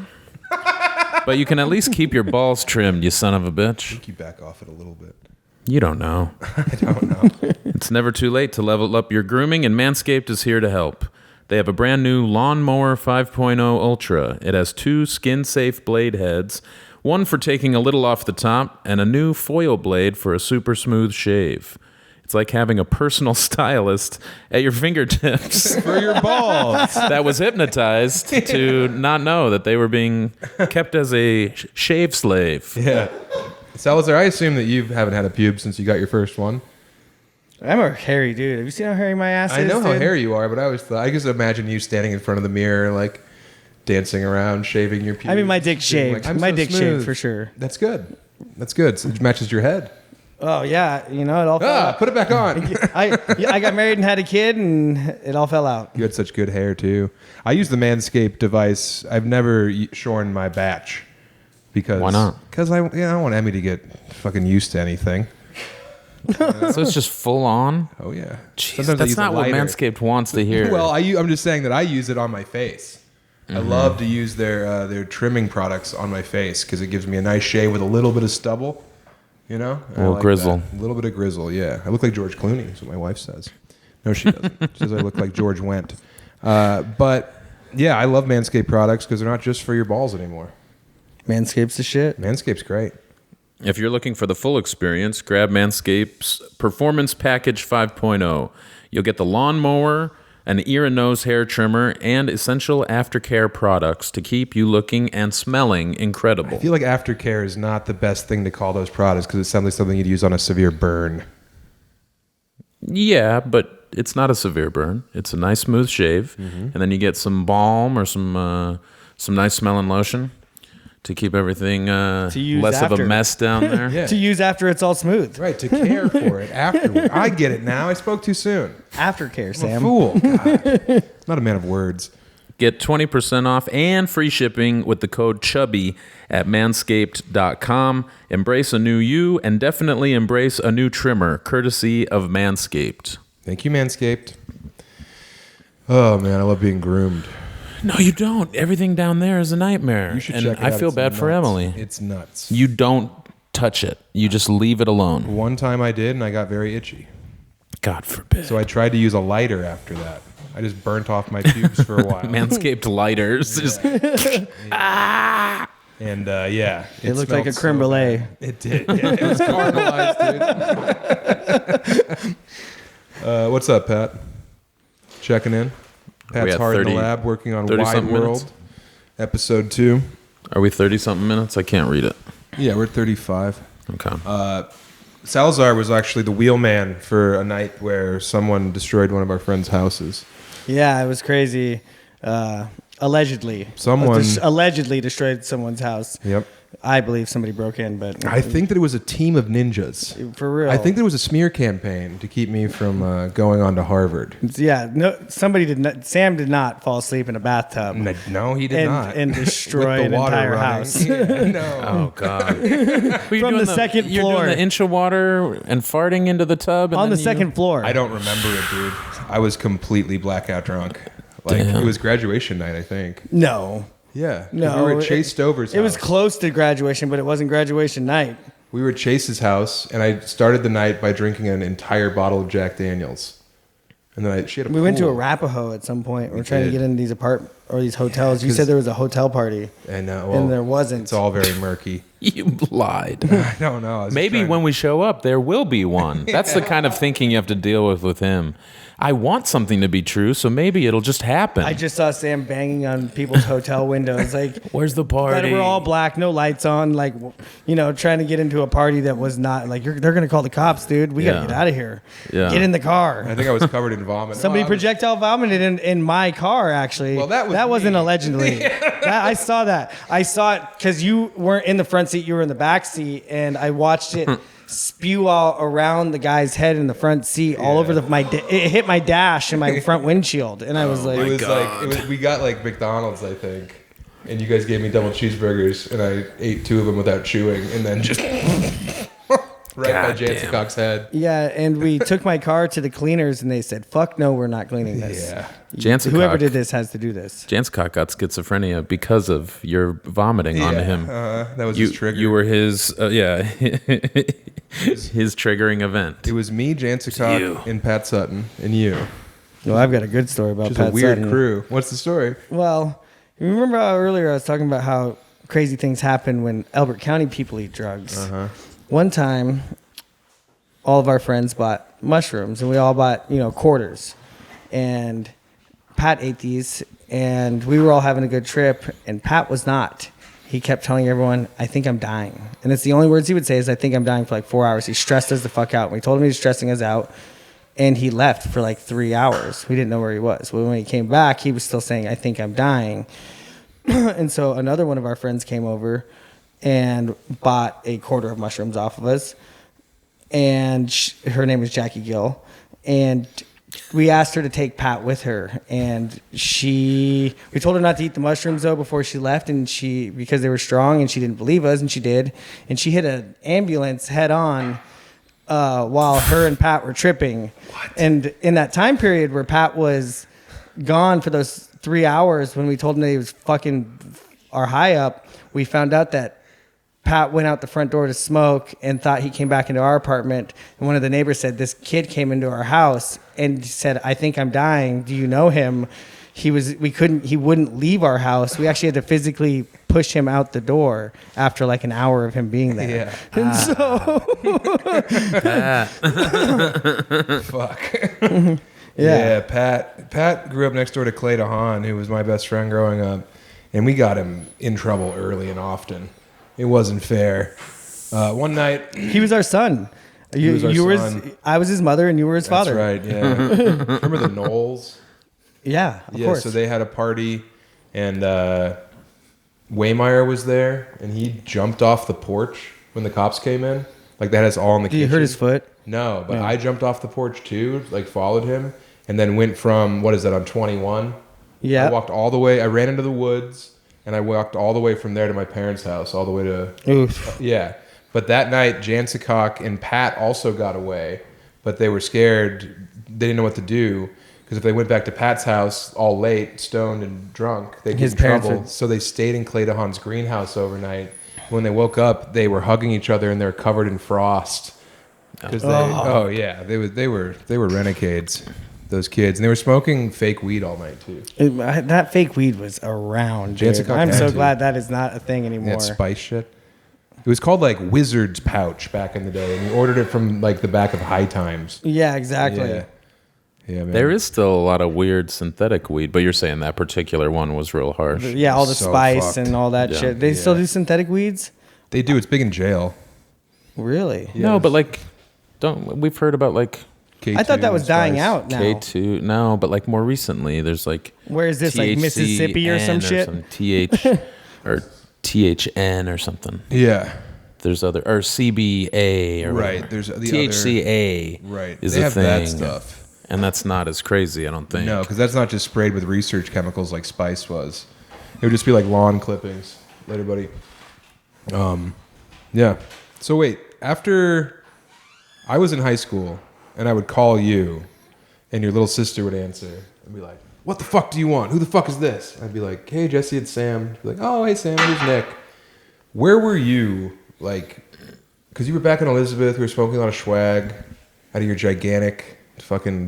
But you can at least keep your balls trimmed, you son of a bitch.
I think you back off it a little bit.
You don't know.
I don't know.
It's never too late to level up your grooming, and Manscaped is here to help. They have a brand new Lawnmower 5.0 Ultra. It has 2 skin-safe blade heads, one for taking a little off the top, and a new foil blade for a super smooth shave. It's like having a personal stylist at your fingertips.
For your balls.
That was hypnotized to not know that they were being kept as a shave slave.
Yeah. Salazar, I assume that you haven't had a pube since you got your first one.
I'm a hairy dude. Have you seen how hairy my ass is?
I know how
dude?
hairy you are, but I just imagine you standing in front of the mirror, like dancing around, shaving your pubes.
I mean, my dick shaved.
Like,
my
so
dick
smooth.
shaved for sure.
That's good. That's good. So it matches your head.
Oh yeah, you know it all. Fell out.
Put it back on.
I got married and had a kid, and it all fell out.
You had such good hair too. I use the Manscaped device. I've never shorn my batch because
why not?
Because I don't want Emmy to get fucking used to anything.
So it's just full on?
Oh yeah.
Jeez, that's not what Manscaped wants to hear.
Well, I'm just saying that I use it on my face. I love to use their trimming products on my face because it gives me a nice shave with a little bit of stubble. You know,
a little grizzle.
A little bit of grizzle. Yeah, I look like George Clooney. That's what my wife says. No, she doesn't. She says I look like George Wendt. But yeah, I love Manscaped products because they're not just for your balls anymore.
Manscaped's the shit.
Manscaped's great.
If you're looking for the full experience, grab Manscaped's Performance Package 5.0. You'll get the lawnmower, an ear and nose hair trimmer, and essential aftercare products to keep you looking and smelling incredible.
I feel like aftercare is not the best thing to call those products because it sounds like something you'd use on a severe burn.
Yeah, but it's not a severe burn. It's a nice smooth shave, and then you get some balm or some nice smelling lotion to keep everything less of a mess down there.
Yeah.
To use after it's all smooth.
Right, to care for it afterward. I get it now. I spoke too soon.
Aftercare,
I'm
Sam.
a fool. God. Not a man of words.
Get 20% off and free shipping with the code CHUBBY at manscaped.com. Embrace a new you and definitely embrace a new trimmer, courtesy of Manscaped.
Thank you, Manscaped. Oh, man, I love being groomed.
No, you don't. Everything down there is a nightmare.
You should
and
check it
I
out.
feel
It's
bad for
nuts.
Emily.
It's nuts.
You don't touch it. You just leave it alone.
One time I did, and I got very itchy.
God forbid.
So I tried to use a lighter after that. I just burnt off my pubes for a while.
Manscaped lighters. Just
And yeah.
It looked like a creme
so
brulee.
bad. It did. Yeah, it was caramelized, dude. What's up, Pat? Checking in. Pat's
at
hard in
30
the lab working on
30
Wide
something
World,
minutes?
episode 2.
Are we 30-something minutes? I can't read it.
Yeah, we're at 35.
Okay.
Salazar was actually the wheelman for a night where someone destroyed one of our friends' houses.
Yeah, it was crazy. Allegedly.
Someone
allegedly destroyed someone's house.
Yep.
I believe somebody broke in, but
I think that it was a team of ninjas.
For real.
I think there was a smear campaign to keep me from going on to Harvard.
Yeah, no, somebody did not. Sam did not fall asleep in a bathtub.
No, he did not.
And destroy an entire house.
Yeah, no.
Oh God!
From the second floor.
You're doing the inch of water and farting into the tub
on the second floor.
I don't remember it, dude. I was completely blackout drunk. Like it was graduation night, I think.
No.
Yeah.
No.
We were at Chase Stover's house.
It was close to graduation, but it wasn't graduation night.
We were at Chase's house, and I started the night by drinking an entire bottle of Jack Daniels. And then she had a
We went to
pool.
Arapahoe at some point. We were trying to get into these these hotels. You said there was a hotel party.
And,
And there wasn't.
It's all very murky.
You lied.
I don't know.
Maybe when we show up, there will be one. That's the kind of thinking you have to deal with him. I want something to be true, so maybe it'll just happen.
I just saw Sam banging on people's hotel windows, like,
where's the party?
that were all black, no lights on, like, trying to get into a party that was not like they're gonna call the cops, dude. We gotta get out of here.
Yeah.
Get in the car.
I think I was covered in vomit.
Somebody projectile vomited in my car, actually.
Well, that
wasn't
me.
allegedly. I saw that. I saw it because you weren't in the front seat, you were in the back seat, and I watched it spew all around the guy's head in the front seat, all over it hit my dash and my front windshield, and I was like,
we got like McDonald's, I think, and you guys gave me double cheeseburgers, and I ate 2 of them without chewing, and then just right by Jansencock's head.
yeah, and we took my car to the cleaners, and they said, "Fuck no, we're not cleaning this."
Yeah.
Whoever did this has to do this.
Jansencock got schizophrenia because of your vomiting onto him.
That was his trigger.
You were his, his triggering event.
It was me, Jansencock, and Pat Sutton, and you.
Well, I've got a good story about
Just
Pat
a weird
Sutton.
crew. What's the story?
Well, you remember how earlier I was talking about how crazy things happen when Elbert County people eat drugs? One time, all of our friends bought mushrooms, and we all bought, quarters. And Pat ate these, and we were all having a good trip, and Pat was not. He kept telling everyone, "I think I'm dying." And it's the only words he would say is, "I think I'm dying," for like 4 hours. He stressed us the fuck out. We told him he was stressing us out, and he left for like 3 hours. We didn't know where he was. But when he came back, he was still saying, "I think I'm dying." And so another one of our friends came over and bought a quarter of mushrooms off of us. And her name was Jackie Gill. And we asked her to take Pat with her. And we told her not to eat the mushrooms, though, before she left. And because they were strong, and she didn't believe us, and she did. And she hit an ambulance head on while her and Pat were tripping. What? And in that time period where Pat was gone for those 3 hours, when we told him that he was fucking our high up, we found out that Pat went out the front door to smoke and thought he came back into our apartment. And one of the neighbors said, "This kid came into our house and said, 'I think I'm dying. Do you know him?' He wouldn't leave our house. We actually had to physically push him out the door after like an hour of him being there."
Yeah.
And
Fuck. Yeah, Pat grew up next door to Clay DeHaan, who was my best friend growing up, and we got him in trouble early and often. It wasn't fair. One night,
he was our son. I was his mother, and you were his father.
That's right. Yeah. Remember the Knowles?
Yeah, of course.
So they had a party, and Waymire was there, and he jumped off the porch when the cops came in. Like that has all in the kitchen.
Did he hurt his foot?
No, but I jumped off the porch too, like followed him, and then went from, what is that, on 21?
Yeah.
I walked all the way, I ran into the woods, and I walked all the way from there to my parents' house, all the way to...
Oof.
Yeah. But that night, Jansencock and Pat also got away, but they were scared. They didn't know what to do, because if they went back to Pat's house all late, stoned and drunk, they'd get in trouble. So they stayed in Clay DeHaan's greenhouse overnight. When they woke up, they were hugging each other, and they were covered in frost. Because they were renegades, those kids, and they were smoking fake weed all night too.
That fake weed was around, dude. I'm so glad that is not a thing anymore.
That spice shit. It was called like Wizard's Pouch back in the day, and you ordered it from like the back of High Times.
Yeah, exactly.
Yeah, man.
There is still a lot of weird synthetic weed, but you're saying that particular one was real harsh.
Yeah, all the spice and all that shit. They still do synthetic weeds?
They do. It's big in jail.
Really?
Yes.
No, but like, we've heard about like
K2
I thought that was dying out now.
K2. No, but like more recently, there's like
Where is this, like Mississippi or some shit?
Some TH or THN or something.
Yeah.
There's other or CBA or
Right.
whatever.
There's the
THCA.
Right.
Is
they
a
have
thing,
that stuff.
and that's not as crazy, I don't think.
No, because that's not just sprayed with research chemicals like Spice was. It would just be like lawn clippings. Later, buddy. Yeah. So wait, after I was in high school and I would call you and your little sister would answer and be like, "What the fuck do you want? Who the fuck is this?" I'd be like, "Hey, Jesse, it's Sam." She'd be like, "Oh, hey, Sam, here's Nick." Where were you, like, because you were back in Elizabeth, we were smoking a lot of swag out of your gigantic fucking,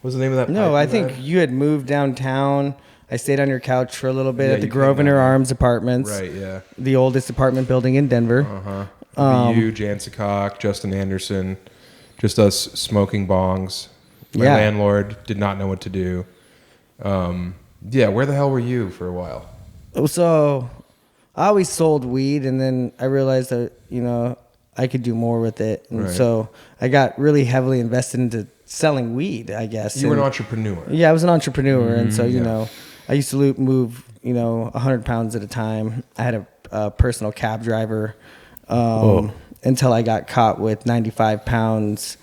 what was the name of that
No,
pipe
I
you
think
had?
you had moved downtown. I stayed on your couch for a little bit
Yeah,
at the
you came
Grosvenor
down.
Arms Apartments.
Right, yeah.
The oldest apartment building in Denver.
You, Jansicock, Justin Anderson, just us smoking bongs. My
Yeah.
landlord did not know what to do. Yeah, where the hell were you for a while?
So I always sold weed, and then I realized that, I could do more with it. And
Right.
so I got really heavily invested into selling weed, I guess.
You were an
And-
entrepreneur.
Yeah, I was an entrepreneur, and so
yeah.
I used to move 100 pounds at a time. I had a personal cab driver until I got caught with 95 pounds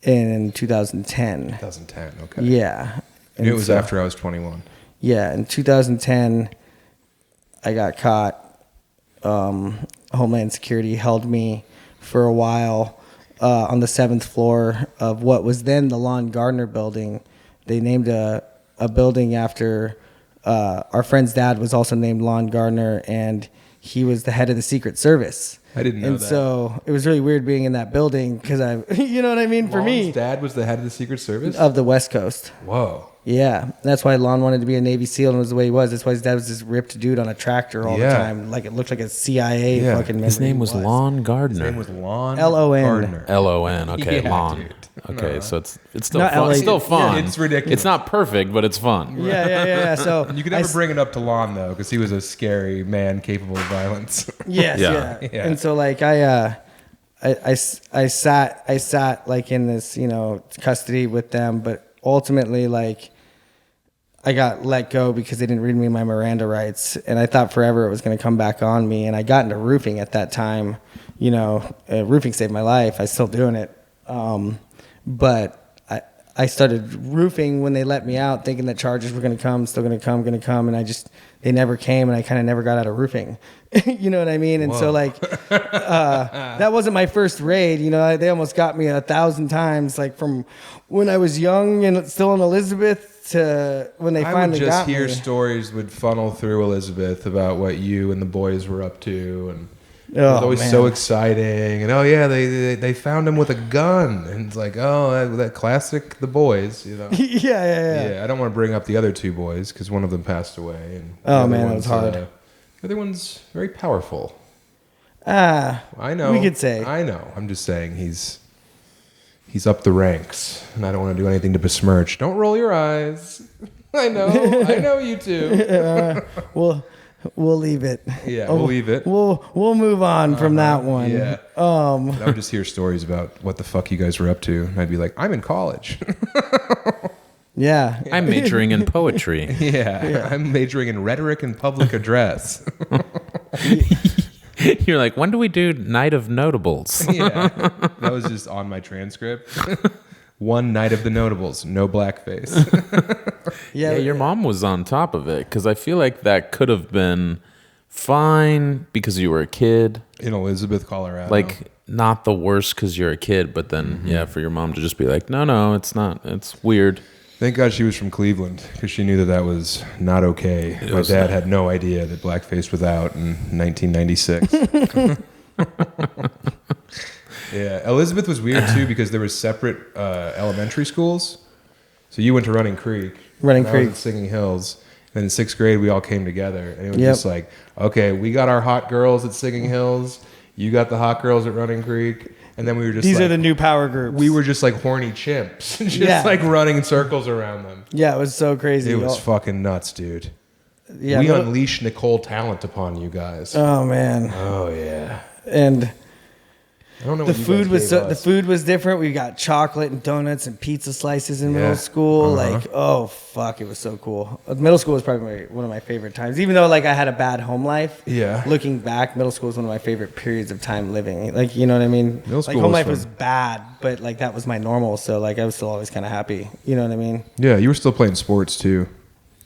in 2010.
2010, okay.
Yeah,
I knew it
And
was
so-
after I was 21.
Yeah, in 2010, I got caught. Homeland Security held me for a while on the 7th floor of what was then the Lund Gardner building. They named a building after our friend's dad was also named Lon Gardner, and he was the head of the Secret Service.
I didn't know
and
that.
so it was really weird being in that building because you know what I mean? For
Lon's
me,
dad was the head of the Secret Service?
of the West Coast.
Whoa.
Yeah, that's why Lon wanted to be a Navy SEAL and was the way he was. That's why his dad was this ripped dude on a tractor all the
Yeah.
time. Like it looked like a CIA
Yeah.
fucking member.
His name
He
was Lon Gardner.
His name was Lon
L-O-N.
Gardner.
Lon. Okay,
Yeah,
Lon.
dude.
Okay, so it's still
Not
fun.
LA.
It's still fun.
Yeah, it's ridiculous.
It's not perfect, but it's fun.
Yeah. So
You can never bring it up to Lon, though, because he was a scary man capable of violence.
Yes,
Yeah.
yeah. And so like I sat like in this, custody with them, but ultimately like I got let go because they didn't read me my Miranda rights, and I thought forever it was going to come back on me, and I got into roofing at that time. Roofing saved my life. I'm still doing it. But I started roofing when they let me out, thinking that charges were going to come, and they never came, and I kind of never got out of roofing. You know what I mean? And
Whoa.
so like, that wasn't my first raid. They almost got me 1,000 times, like from when I was young and still in Elizabeth to when they
I
finally
would just
got
hear
me.
stories would funnel through Elizabeth about what you and the boys were up to, and it
Oh,
was always
man.
so exciting. And they found him with a gun, and it's like, oh, that classic, the boys,
Yeah.
Yeah, I don't want to bring up the other two boys because one of them passed away, and the
Oh,
other
man, that
one's,
was hard.
the other one's very powerful.
I
I know.
We could say.
I know. I'm just saying he's up the ranks, and I don't want to do anything to besmirch. Don't roll your eyes. I know you two.
We'll leave it.
Yeah, we'll leave it.
We'll move on from that one.
Yeah. I would just hear stories about what the fuck you guys were up to, and I'd be like, I'm in college.
Yeah.
I'm majoring in poetry.
yeah, I'm majoring in rhetoric and public address.
You're like, when do we do Night of Notables?
Yeah, that was just on my transcript. One night of the notables, no blackface.
Yeah, your mom was on top of it because I feel like that could have been fine because you were a kid.
In Elizabeth, Colorado.
Like, not the worst because you're a kid, but then, yeah, for your mom to just be like, no, it's not. It's weird.
Thank God she was from Cleveland because she knew that was not okay. My dad had no idea that blackface was out in 1996. Yeah, Elizabeth was weird too because there was separate elementary schools. So you went to Running Creek.
Running
and I
Creek.
was at Singing Hills. And in 6th grade, we all came together. And it was
Yep.
just like, okay, we got our hot girls at Singing Hills. You got the hot girls at Running Creek. And then we were just
These
like,
are the new power groups.
we were just like horny chimps. Just
Yeah.
like running in circles around them.
Yeah, it was so crazy.
It was fucking nuts, dude.
Yeah,
we
but-
unleashed Nicole Tallent upon you guys.
Oh man.
Oh, yeah.
And
I don't know.
The
what you
food
guys
was
gave us.
the food was different. We got chocolate and donuts and pizza slices in middle school. Like, oh fuck, it was so cool. Middle school was probably one of my favorite times. Even though like I had a bad home life.
Yeah.
Looking back, middle school was one of my favorite periods of time living. Like, you know what I mean?
Middle school
like home
was
life
fun.
was bad, but like that was my normal. So like I was still always kind of happy. You know what I mean?
Yeah, you were still playing sports too.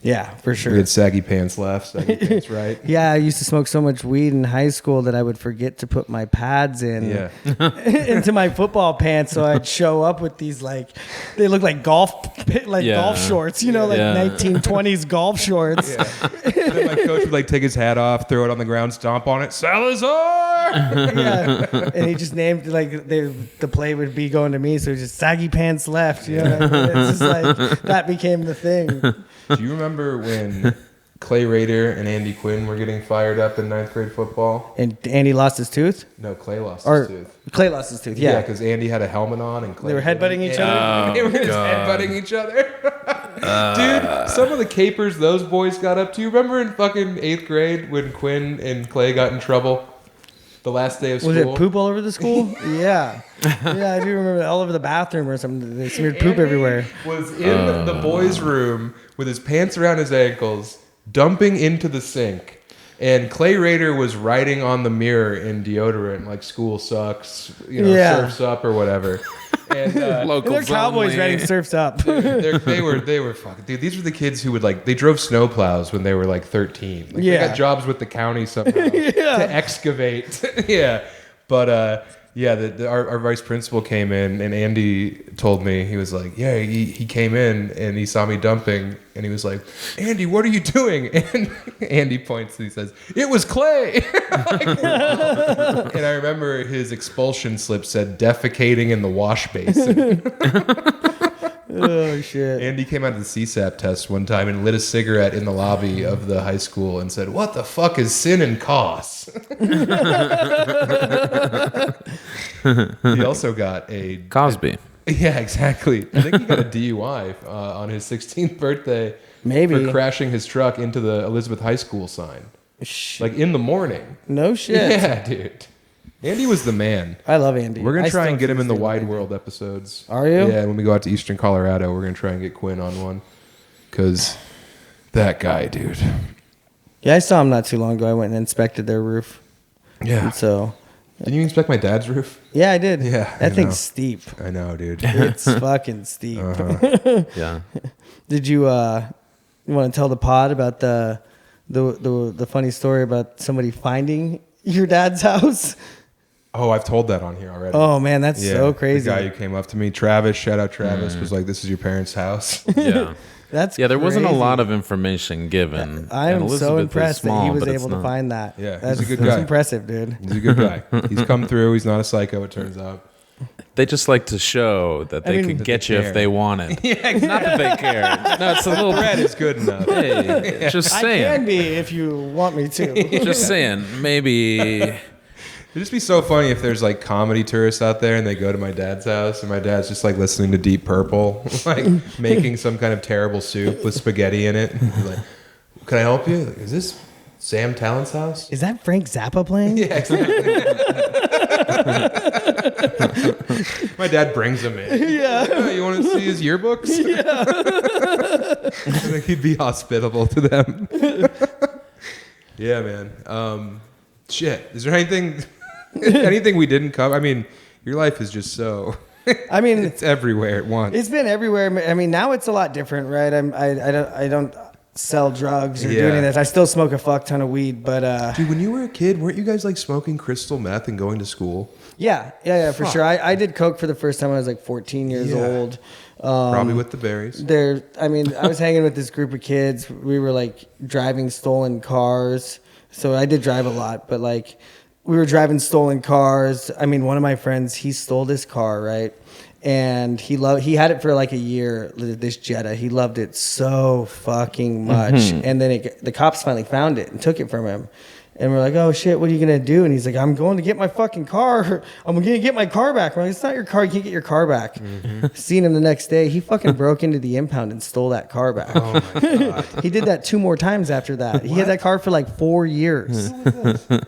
Yeah, for sure.
We had saggy pants left, saggy pants right.
Yeah, I used to smoke so much weed in high school that I would forget to put my pads in into my football pants. So I'd show up with these like they look like golf shorts, you know, like 1920s golf shorts.
Yeah. And then my coach would like take his hat off, throw it on the ground, stomp on it, Salazar.
Yeah, and he just named like the play would be going to me, so it was just saggy pants left. You know what I mean? It's just like that became the thing.
Do you remember when Clay Rader and Andy Quinn were getting fired up in 9th grade football?
And Andy lost his tooth?
No, Clay lost his tooth.
Clay lost his tooth,
Yeah, because Andy had a helmet on and Clay
they were headbutting each other.
They were just headbutting each other. Dude, some of the capers those boys got up to. You remember in fucking 8th grade when Quinn and Clay got in trouble? The last day of school.
Was it poop all over the school? Yeah. Yeah, I do remember all over the bathroom or something. They smeared poop everywhere.
Was in the boys' room with his pants around his ankles, dumping into the sink. And Clay Rader was writing on the mirror in deodorant, like school sucks, you know, surfs up or whatever. And
they're Cowboys writing surfs up.
they were fucking, dude, these were the kids who would like, they drove snowplows when they were like 13. Like, they got jobs with the county somehow to excavate. Yeah. But our vice principal came in and Andy told me, he was like, yeah, he came in and he saw me dumping and he was like, Andy, what are you doing? And Andy points and he says, it was Clay. Like, and I remember his expulsion slip said defecating in the wash basin.
Oh shit.
Andy came out of the CSAP test one time and lit a cigarette in the lobby of the high school and said, what the fuck is sin and costs? He also got a
Cosby.
Yeah, exactly. I think he got a DUI on his 16th birthday.
Maybe.
For crashing his truck into the Elizabeth High School sign. Like in the morning.
No shit.
Yeah, dude. Andy was the man.
I love Andy.
We're going to try and get him in the
Andy.
Wide World episodes.
Are you?
Yeah, when we go out to Eastern Colorado, we're going to try and get Quinn on one. Because that guy, dude.
Yeah, I saw him not too long ago. I went and inspected their roof.
Yeah.
And so.
Did you inspect my dad's roof?
Yeah, I did.
Yeah.
That thing's steep.
I know, dude.
It's fucking steep.
Yeah.
Did you want to tell the pod about the funny story about somebody finding your dad's house?
Oh, I've told that on here already.
Oh man, that's so crazy.
The guy who came up to me, Travis, shout out Travis, was like, "This is your parent's house."
Yeah.
That's
there wasn't a
crazy.
lot of information given.
I am
And
so
Elizabeth is
impressed
small,
that he was
but it's
able to
not.
find that.
Yeah,
that's,
he's a good
that's
guy.
impressive, dude.
He's a good guy. He's come through. He's not a psycho, it turns out.
They just like to show that they could get
they
you
care.
if they wanted. Yeah, not that they care. No, it's a little
Bread is good enough.
Hey, just
I
saying.
can be if you want me to.
Just saying. Maybe.
It'd just be so funny if there's like comedy tourists out there and they go to my dad's house and my dad's just like listening to Deep Purple, like making some kind of terrible soup with spaghetti in it. He's like, can I help you? Like, is this Sam Tallent's house?
Is that Frank Zappa playing?
Yeah, exactly. My dad brings him in. Yeah. Oh, you want to see his yearbooks? Yeah. I think he'd be hospitable to them. Yeah, man. Shit. Is there anything we didn't cover? I mean, your life is just so.
I mean,
it's everywhere at once.
It's been everywhere. I mean, now it's a lot different, right? I don't sell drugs or do any of this. I still smoke a fuck ton of weed, but
dude, when you were a kid, weren't you guys like smoking crystal meth and going to school?
Yeah, for sure. I did coke for the first time when I was like 14 years old.
Probably with the berries.
I was hanging with this group of kids. We were like driving stolen cars. So I did drive a lot, but like we were driving stolen cars. I mean, one of my friends, he stole this car, right? And he had it for like a year, this Jetta. He loved it so fucking much. Mm-hmm. And then the cops finally found it and took it from him. And we're like, oh shit, what are you going to do? And he's like, I'm going to get my fucking car. I'm going to get my car back. We're like, it's not your car. You can't get your car back. Mm-hmm. Seen him the next day. He fucking broke into the impound and stole that car back.
Oh my God.
He did that 2 more times after that. He had that car for like 4 years.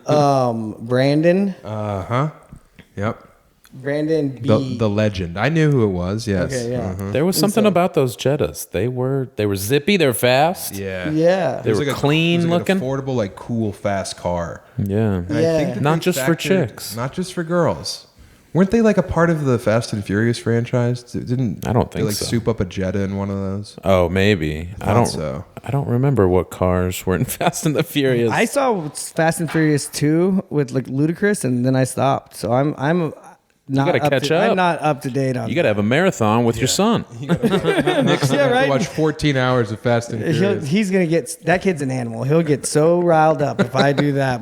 Brandon.
Uh-huh. Yep.
Brandon B.
The legend. I knew who it was. Yes.
Okay, yeah.
There was something about those Jettas. They were zippy. They're fast.
Yeah.
Yeah.
They were clean looking.
An affordable, like cool, fast car.
Yeah.
And I think that
Not
they
just for
factored-
chicks.
Not just for girls. Weren't they like a part of the Fast and Furious franchise? Didn't
I don't
they
think
like
so.
soup up a Jetta in one of those?
Oh, maybe. I
thought
don't.
so.
I don't remember what cars were in Fast and the Furious.
I saw Fast and Furious 2 with like Ludacris, and then I stopped. So I'm not
gotta
up
catch
to,
up.
I'm not up to date on.
You got to have a marathon with your son.
Nick's
Yeah, right.
watch 14 hours of Fast and Furious.
He's gonna get that kid's an animal. He'll get so riled up if I do that.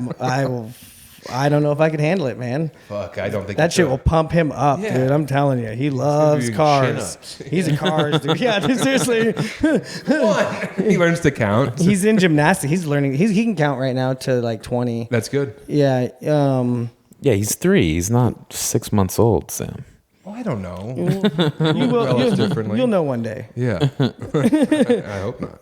I don't know if I could handle it, man.
Fuck, I don't think
That shit will pump him up,
Yeah.
dude. I'm telling you, he loves
doing
cars.
chin-ups.
He's a cars dude. Yeah, dude, seriously.
He learns to count.
He's in gymnastics. He's learning. He can count right now to like 20.
That's good.
Yeah.
Yeah, he's 3. He's not 6 months old, Sam.
Well, I don't know.
You will.
Relative differently.
You'll know one day.
Yeah. I hope not.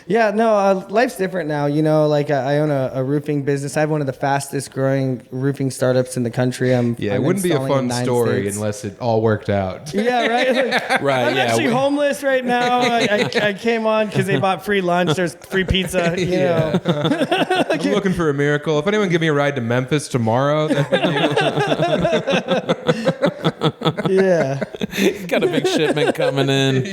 Yeah, no, life's different now. You know, like I own a roofing business. I have one of the fastest growing roofing startups in the country.
Yeah,
I'm
it wouldn't be a
installing in
fun
9
story
states.
unless it all worked out.
Yeah, right. Like,
Right,
I'm
yeah.
actually homeless right now. I came on because they bought free lunch. There's free pizza. You know.
I'm looking for a miracle. If anyone give me a ride to Memphis tomorrow, that'd be
Yeah.
Got a big shipment coming in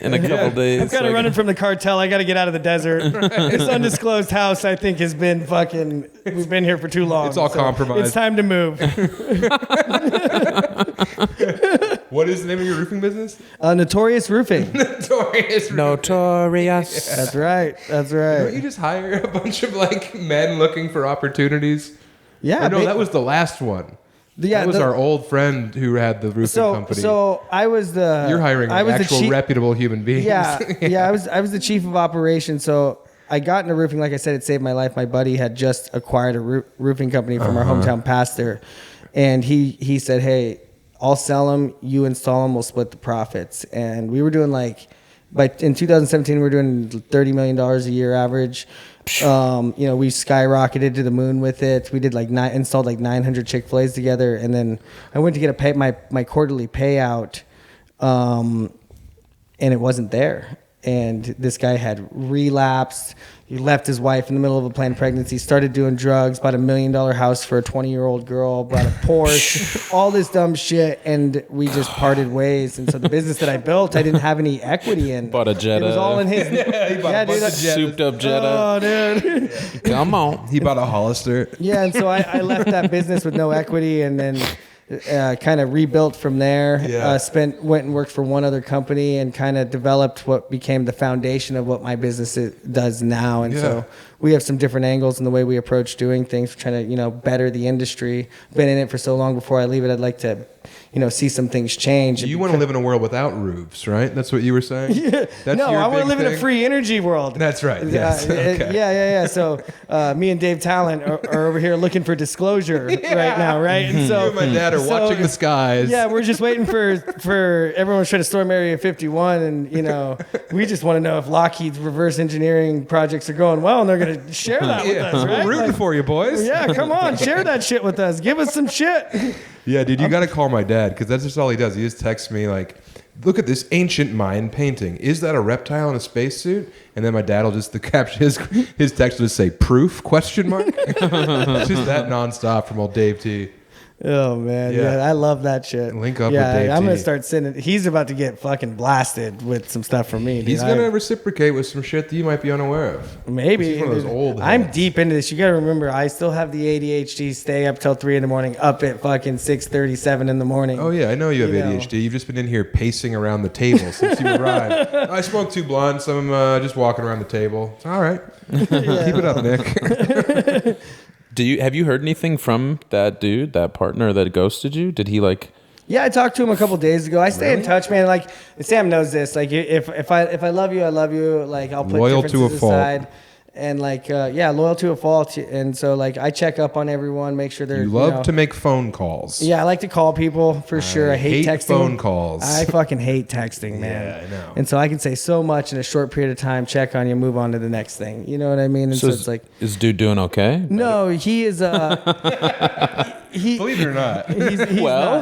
in a couple days.
I'm kind of running from the cartel. I got to get out of the desert. This undisclosed house, I think, has been fucking. We've been here for too long.
It's all compromised.
It's time to move.
What is the name of your roofing business?
Notorious Roofing.
Notorious.
Notorious.
That's right. That's right.
Don't you just hire a bunch of like men looking for opportunities?
Yeah.
Or no, that was the last one.
Yeah,
that was our old friend who had the roofing company.
So I was the.
You're hiring
I was the
actual
chief-
reputable human beings.
Yeah, yeah. I was the chief of operations. So I got into roofing. Like I said, it saved my life. My buddy had just acquired a roofing company from our hometown pastor, and he said, "Hey, I'll sell them. You install them. We'll split the profits." And we were doing in 2017, we were doing $30 million a year average. We skyrocketed to the moon with it. We did installed 900 Chick-fil-A's together, and then I went to get my quarterly payout, and it wasn't there. And this guy had relapsed. He left his wife in the middle of a planned pregnancy, started doing drugs, bought $1 million house for a 20-year-old girl, bought a Porsche, all this dumb shit, and we just parted ways. And so the business that I built, I didn't have any equity in.
Bought a Jetta.
It was all in his.
He bought a bunch of Jettas.
Souped up Jetta.
Oh, dude.
Come on.
He bought a Hollister.
Yeah, and so I left that business with no equity, and then kind of rebuilt from there.
Yeah.
Went and worked for one other company, and kind of developed what became the foundation of what my business does now. And so we have some different angles in the way we approach doing things. We're trying to better the industry. Been in it for so long. Before I leave it, I'd like to see some things change.
You want to live in a world without roofs, right? That's what you were saying?
Yeah.
That's
No,
your
I want to
big
live in a
thing?
free energy world.
That's right. Yes. Okay.
Yeah. So me and Dave Tallent are over here looking for disclosure right now, right? And so
You and my dad are watching the skies.
Yeah, we're just waiting for everyone's trying to storm Area 51, and we just want to know if Lockheed's reverse engineering projects are going well, and they're going to share that with us, right?
We're rooting for you, boys.
Yeah, come on, share that shit with us. Give us some shit.
Yeah, dude, you got to call my dad because that's just all he does. He just texts me like, "Look at this ancient Mayan painting. Is that a reptile in a spacesuit?" And then my dad will just the caption his text will just say "proof?" question mark. It's just that nonstop from old Dave T.
Oh man, yeah, I love that shit.
Link up with Dave
I'm gonna
T.
start sending. He's about to get fucking blasted with some stuff from me. Dude.
He's gonna reciprocate with some shit that you might be unaware of.
Maybe.
He's one of those old
I'm
heads.
deep into this. You gotta remember, I still have the ADHD. Stay up till 3 a.m. Up at fucking 6:37 in the morning.
Oh yeah, I know you have
You know.
ADHD. You've just been in here pacing around the table since you arrived. I smoked 2 blunts. I'm just walking around the table. It's all right. Keep it up, Nick.
Have you heard anything from that dude, that partner that ghosted you? Did he
Yeah, I talked to him a couple days ago. I stay in touch, man. Like Sam knows this. Like if I love you, I love you. Like I'll put
Loyal to
differences
a fault.
aside. And loyal to a fault. And so I check up on everyone, make sure they're.
You love to make phone calls.
Yeah, I like to call people for sure. I hate texting.
phone calls.
I fucking hate texting, man.
Yeah, I know.
And so I can say so much in a short period of time, check on you, move on to the next thing. You know what I mean? And so it's like,
is dude doing okay?
no, he is.
Believe it or not.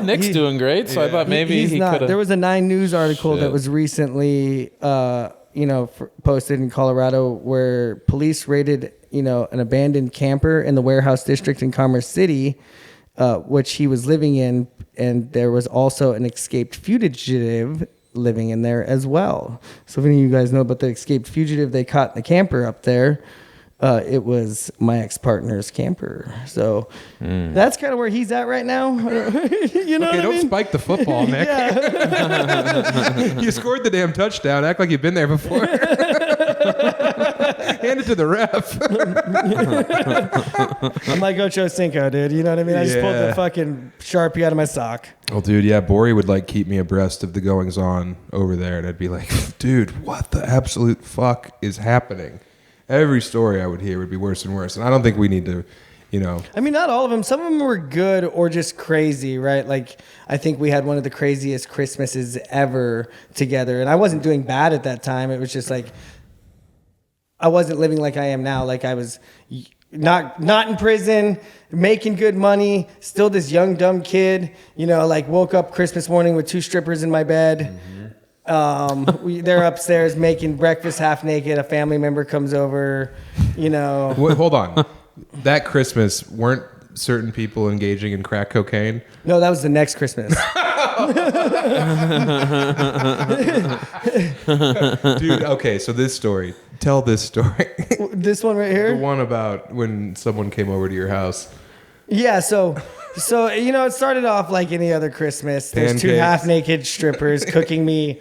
Nick's doing great, so I thought maybe he could have.
There was a 9 News article that was recently, posted in Colorado where police raided, an abandoned camper in the warehouse district in Commerce City, which he was living in, and there was also an escaped fugitive living in there as well. So if any of you guys know about the escaped fugitive they caught in the camper up there, it was my ex-partner's camper. So that's kind of where he's at right now.
Don't spike the football, Nick. You scored the damn touchdown. Act like you've been there before. Hand it to the ref.
I'm like Ocho Cinco, dude. You know what I mean? I just pulled the fucking Sharpie out of my sock.
Well, dude, yeah, Bori would keep me abreast of the goings on over there, and I'd be like, dude, what the absolute fuck is happening? Every story I would hear would be worse and worse, and I don't think we need to,
I mean, not all of them. Some of them were good or just crazy, right? Like, I think we had one of the craziest Christmases ever together, and I wasn't doing bad at that time. It was just like, I wasn't living like I am now. Like, I was not in prison, making good money, still this young, dumb kid, woke up Christmas morning with 2 strippers in my bed. Mm-hmm. They're upstairs making breakfast half naked. A family member comes over, Wait,
hold on. That Christmas, weren't certain people engaging in crack cocaine?
No, that was the next Christmas.
Dude, okay, so this story. Tell this story.
This one right here?
The one about when someone came over to your house.
Yeah, so it started off like any other Christmas. There's
Pancakes.
2 half-naked strippers cooking me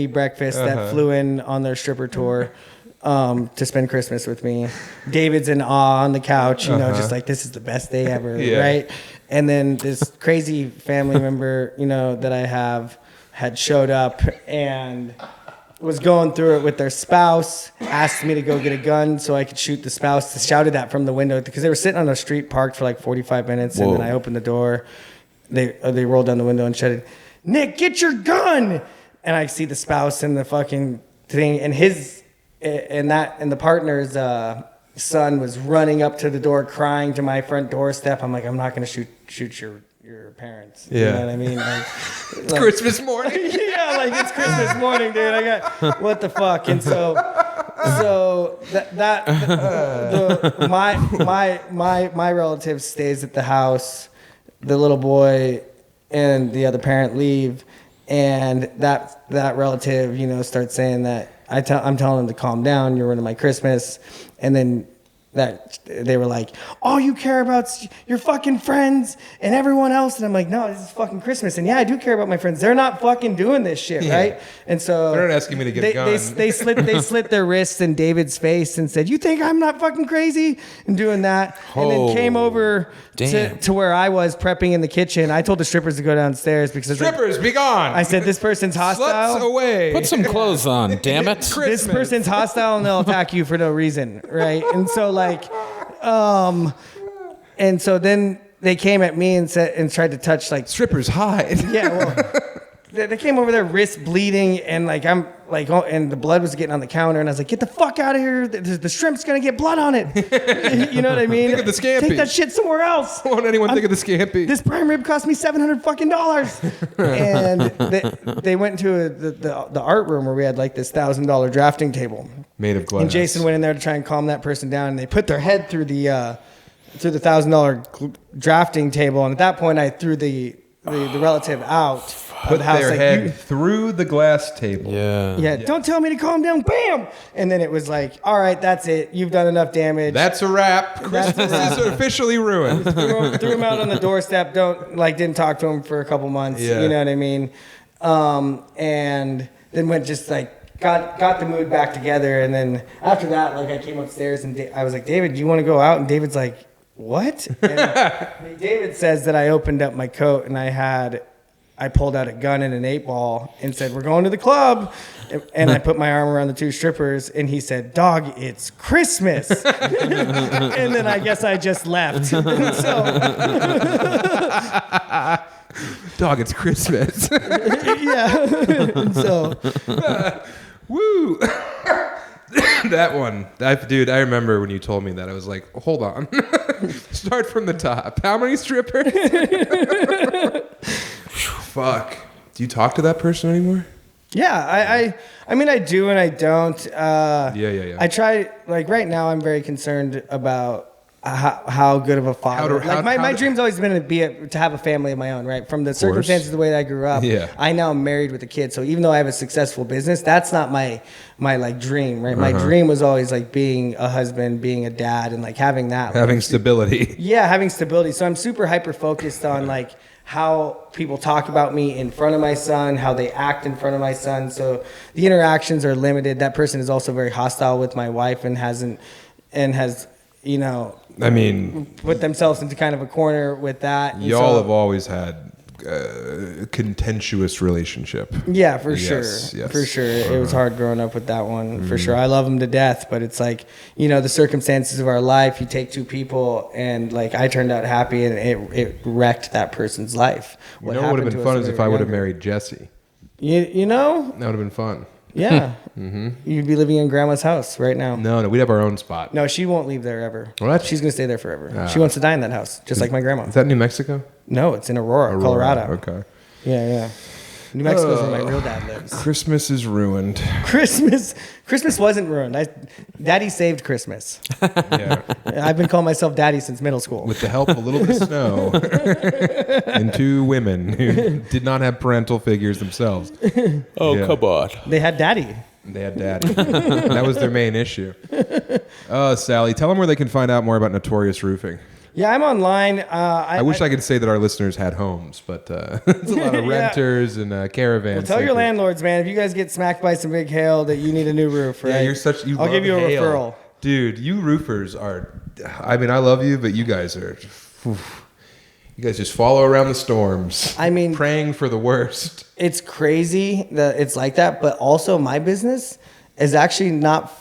breakfast that flew in on their stripper tour to spend Christmas with me. David's in awe on the couch, just like, this is the best day ever, right? And then this crazy family member, that I had showed up and was going through it with their spouse, asked me to go get a gun so I could shoot the spouse. Shouted that from the window because they were sitting on a street parked for like 45 minutes. Whoa. And then I opened the door. They rolled down the window and shouted, "Nick, get your gun!" And I see the spouse in the fucking thing, and the partner's son was running up to the door crying to my front doorstep. I'm like, I'm not going to shoot your parents.
Yeah.
You know what I mean?
It's Christmas morning.
It's Christmas morning, dude. I got, what the fuck? And so my relative stays at the house. The little boy and the other parent leave, and that relative, starts saying that I'm telling him to calm down. You're ruining my Christmas, and then that they were like, all you care about is your fucking friends and everyone else. And I'm like, no, this is fucking Christmas. And yeah, I do care about my friends. They're not fucking doing this shit, right? And so
they're not asking me to get a gun.
They slit their wrists in David's face and said, you think I'm not fucking crazy? And doing that. And then came over to where I was prepping in the kitchen. I told the strippers to go downstairs because
strippers, be gone.
I said, this person's hostile.
Sluts away.
Put some clothes on, damn it.
This person's hostile and they'll attack you for no reason, right? And so and so then they came at me and tried to touch
strippers hide.
Yeah, well, they came over there, wrist bleeding, and and the blood was getting on the counter, and I was like, get the fuck out of here! The shrimp's gonna get blood on it. You know what I mean?
Think of the scampi.
Take that shit somewhere else.
Won't anyone think of the scampi?
This prime rib cost me $700 fucking. And they went into the art room where we had this $1,000 drafting table
made of glass.
And Jason went in there to try and calm that person down, and they put their head through the $1,000 drafting table, and at that point I threw the relative out.
Put their head through the glass table.
Yeah. Don't tell me to calm down. Bam! And then it was like, all right, that's it. You've done enough damage.
That's a wrap. Christmas is officially ruined.
Threw him out on the doorstep. Didn't talk to him for a couple months. Yeah. You know what I mean? And then went got the mood back together. And then after that, I came upstairs and I was like, David, do you want to go out? And David's like, what? And David says that I opened up my coat and I pulled out a gun and an 8-ball and said, we're going to the club. And I put my arm around the 2 strippers and he said, dog, it's Christmas. And then I guess I just left.
Dog, it's Christmas.
Yeah. So.
Woo. That one. Dude, I remember when you told me that. I was like, hold on. Start from the top. How many strippers? Fuck. Do you talk to that person anymore?
Yeah, I mean, I do and I don't.
Yeah.
I try, like right now, I'm very concerned about how good of a father. My dream's always been to have a family of my own, right? From the circumstances, the way that I grew up.
Yeah.
I now am married with a kid, so even though I have a successful business, that's not my like dream, right? My dream was always like being a husband, being a dad, and like having
stability.
Yeah, having stability. So I'm super hyper focused on like how people talk about me in front of my son, how they act in front of my son. So the interactions are limited. That person is also very hostile with my wife and has, put themselves into kind of a corner with that. And
y'all have always had a contentious relationship.
Yeah, for sure.
Yes.
For sure. It was hard growing up with that one, for sure. I love him to death, but it's like, the circumstances of our life, you take two people and like I turned out happy and it wrecked that person's life.
What would have been fun is if I would have married Jesse.
You know?
That would have been fun.
Yeah. You'd be living in grandma's house right now.
No, we'd have our own spot.
No, she won't leave there ever.
What?
She's going to stay there forever. She wants to die in that house, just like my grandma.
Is that New Mexico?
No, it's in Aurora, Colorado.
Okay.
Yeah. New Mexico's where my real dad lives.
Christmas is ruined.
Christmas wasn't ruined. Daddy saved Christmas.
Yeah.
I've been calling myself Daddy since middle school.
With the help of a little bit of snow and two women who did not have parental figures themselves.
Oh, yeah. Come on.
They had Daddy.
That was their main issue. Sally, tell them where they can find out more about Notorious Roofing.
Yeah, I'm online.
I wish I could say that our listeners had homes, but it's a lot of renters and caravans.
Well, tell your landlords, man, if you guys get smacked by some big hail, that you need a new roof, right?
Yeah,
I'll give you a referral.
Dude, you roofers are, I mean, I love you, but you guys just follow around the storms. I mean, praying for the worst.
It's crazy that it's like that, but also my business is actually not.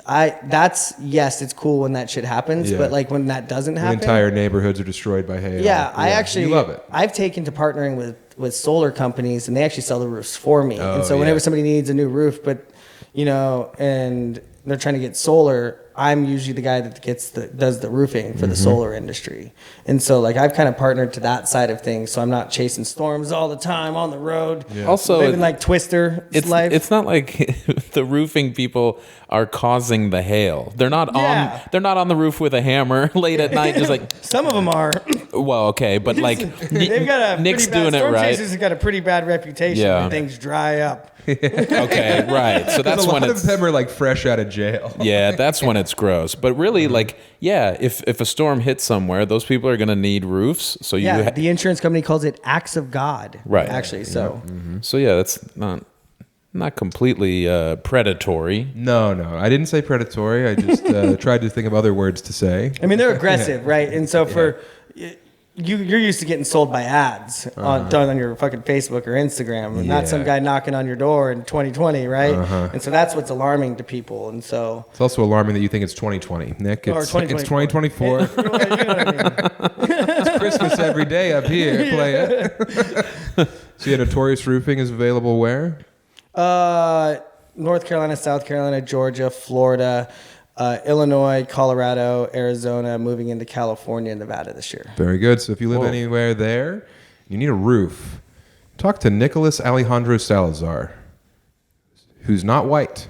Yes, it's cool when that shit happens, but like when that doesn't happen,
entire neighborhoods are destroyed by hail.
Yeah, I actually
love it.
I've taken to partnering with solar companies, and they actually sell the roofs for me. And so whenever somebody needs a new roof, but and they're trying to get solar, I'm usually the guy that does the roofing for the solar industry. And so like I've kind of partnered to that side of things, so I'm not chasing storms all the time on the road.
Yeah. Also,
living like Twister life.
It's not like the roofing people are causing the hail. They're not on the roof with a hammer late at night just like
some of them are.
Well, okay, but like
they've got a
Nick's
doing
it right.
Storm chasers have got a pretty bad reputation when things dry up.
Okay, right. So that's when
a lot of them are like fresh out of jail.
Yeah, that's when it's gross. But really, like, if a storm hits somewhere, those people are going to need roofs. So
the insurance company calls it acts of God.
Right.
Actually, so
so that's not completely predatory.
No, I didn't say predatory. I just tried to think of other words to say.
I mean, they're aggressive, right? And so for you're used to getting sold by ads done on your fucking Facebook or Instagram, not some guy knocking on your door in 2020, right? And so that's what's alarming to people. And so
it's also alarming that you think it's 2020, Nick. It's 2024.
You know what I mean?
It's Christmas every day up here. Play it. So Notorious Roofing is available where?
North Carolina, South Carolina, Georgia, Florida, Illinois, Colorado, Arizona, moving into California and Nevada this year.
Very good. So if you live anywhere there, you need a roof, talk to Nicholas Alejandro Salazar, who's not white.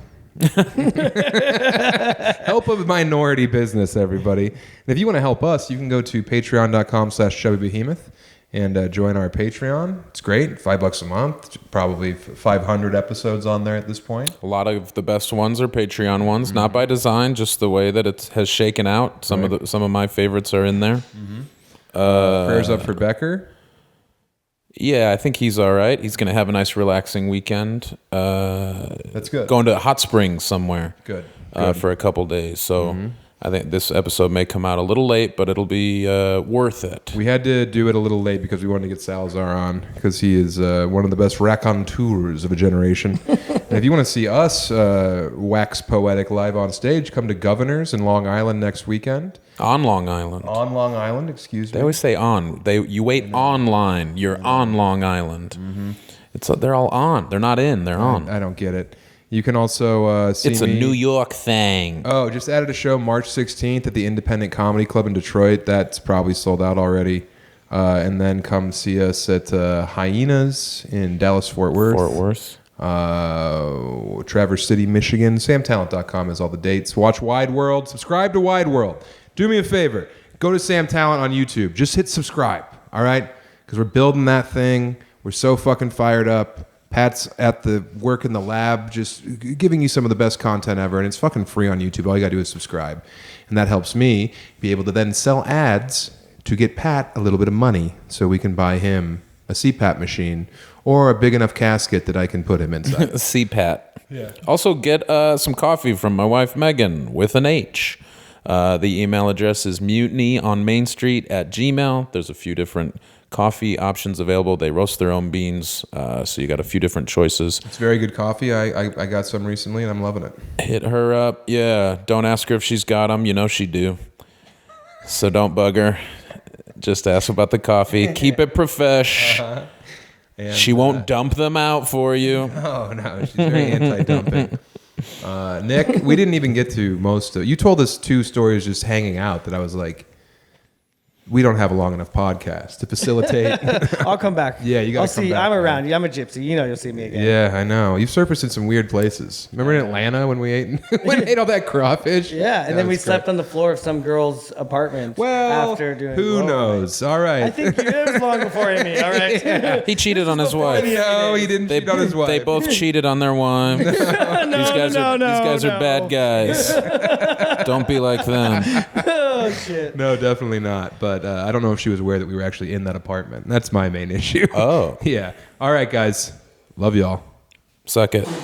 Help a minority business, everybody. And if you want to help us, you can go to patreon.com/Chubby Behemoth and join our Patreon. It's great. $5 a month. Probably 500 episodes on there at this point.
A lot of the best ones are Patreon ones, not by design, just the way that it has shaken out. Some of my favorites are in there.
Prayers up for Becker.
Yeah, I think he's all right. He's going to have a nice, relaxing weekend.
That's good.
Going to Hot Springs somewhere.
Good.
For a couple days. So I think this episode may come out a little late, but it'll be worth it.
We had to do it a little late because we wanted to get Salazar on because he is one of the best raconteurs of a generation. And if you want to see us wax poetic live on stage, come to Governor's in Long Island next weekend.
On Long Island.
On Long Island, excuse me.
They always say on. You wait online. You're on Long Island. They're all on. They're not in. They're on.
I don't get it. You can also see
It's
me.
a New York thing.
Oh, just added a show March 16th at the Independent Comedy Club in Detroit. That's probably sold out already. And then come see us at Hyenas in Dallas-Fort Worth.
Fort Worth.
Traverse City, Michigan. SamTallent.com has all the dates. Watch Wide World. Subscribe to Wide World. Do me a favor. Go to Sam Talent on YouTube. Just hit subscribe, all right? Because we're building that thing. We're so fucking fired up. Pat's at the work in the lab, just giving you some of the best content ever, and it's fucking free on YouTube. All you gotta do is subscribe, and that helps me be able to then sell ads to get Pat a little bit of money, so we can buy him a CPAP machine or a big enough casket that I can put him inside.
CPAP. Yeah. Also, get some coffee from my wife Megan with an H. The email address is mutinyonmainstreet@gmail.com. There's a few different coffee options available. They roast their own beans, so you got a few different choices.
It's very good coffee. I got some recently, and I'm loving it.
Hit her up. Yeah, don't ask her if she's got them. You know she do. So don't bug her. Just ask about the coffee. Keep it profesh. And, she won't dump them out for you.
Oh, no. She's very anti-dumping. Nick, we didn't even get to most of... You told us 2 stories just hanging out that I was like... We don't have a long enough podcast to facilitate.
I'll come back.
Yeah, you got to come back.
I'm around. I'm a gypsy. You know you'll see me again.
Yeah, I know. You've surfaced in some weird places. Remember in Atlanta when we ate all that crawfish?
Yeah, and then we slept on the floor of some girl's apartment after doing
who knows? All right.
I think it was long before Amy. All right.
Yeah. He cheated on his wife.
No, he didn't cheat on his wife.
They both cheated on their wives. These guys are bad guys. Don't be like them.
Oh, shit.
No, definitely not. But I don't know if she was aware that we were actually in that apartment. That's my main issue.
Oh.
Yeah. All right, guys. Love y'all.
Suck it.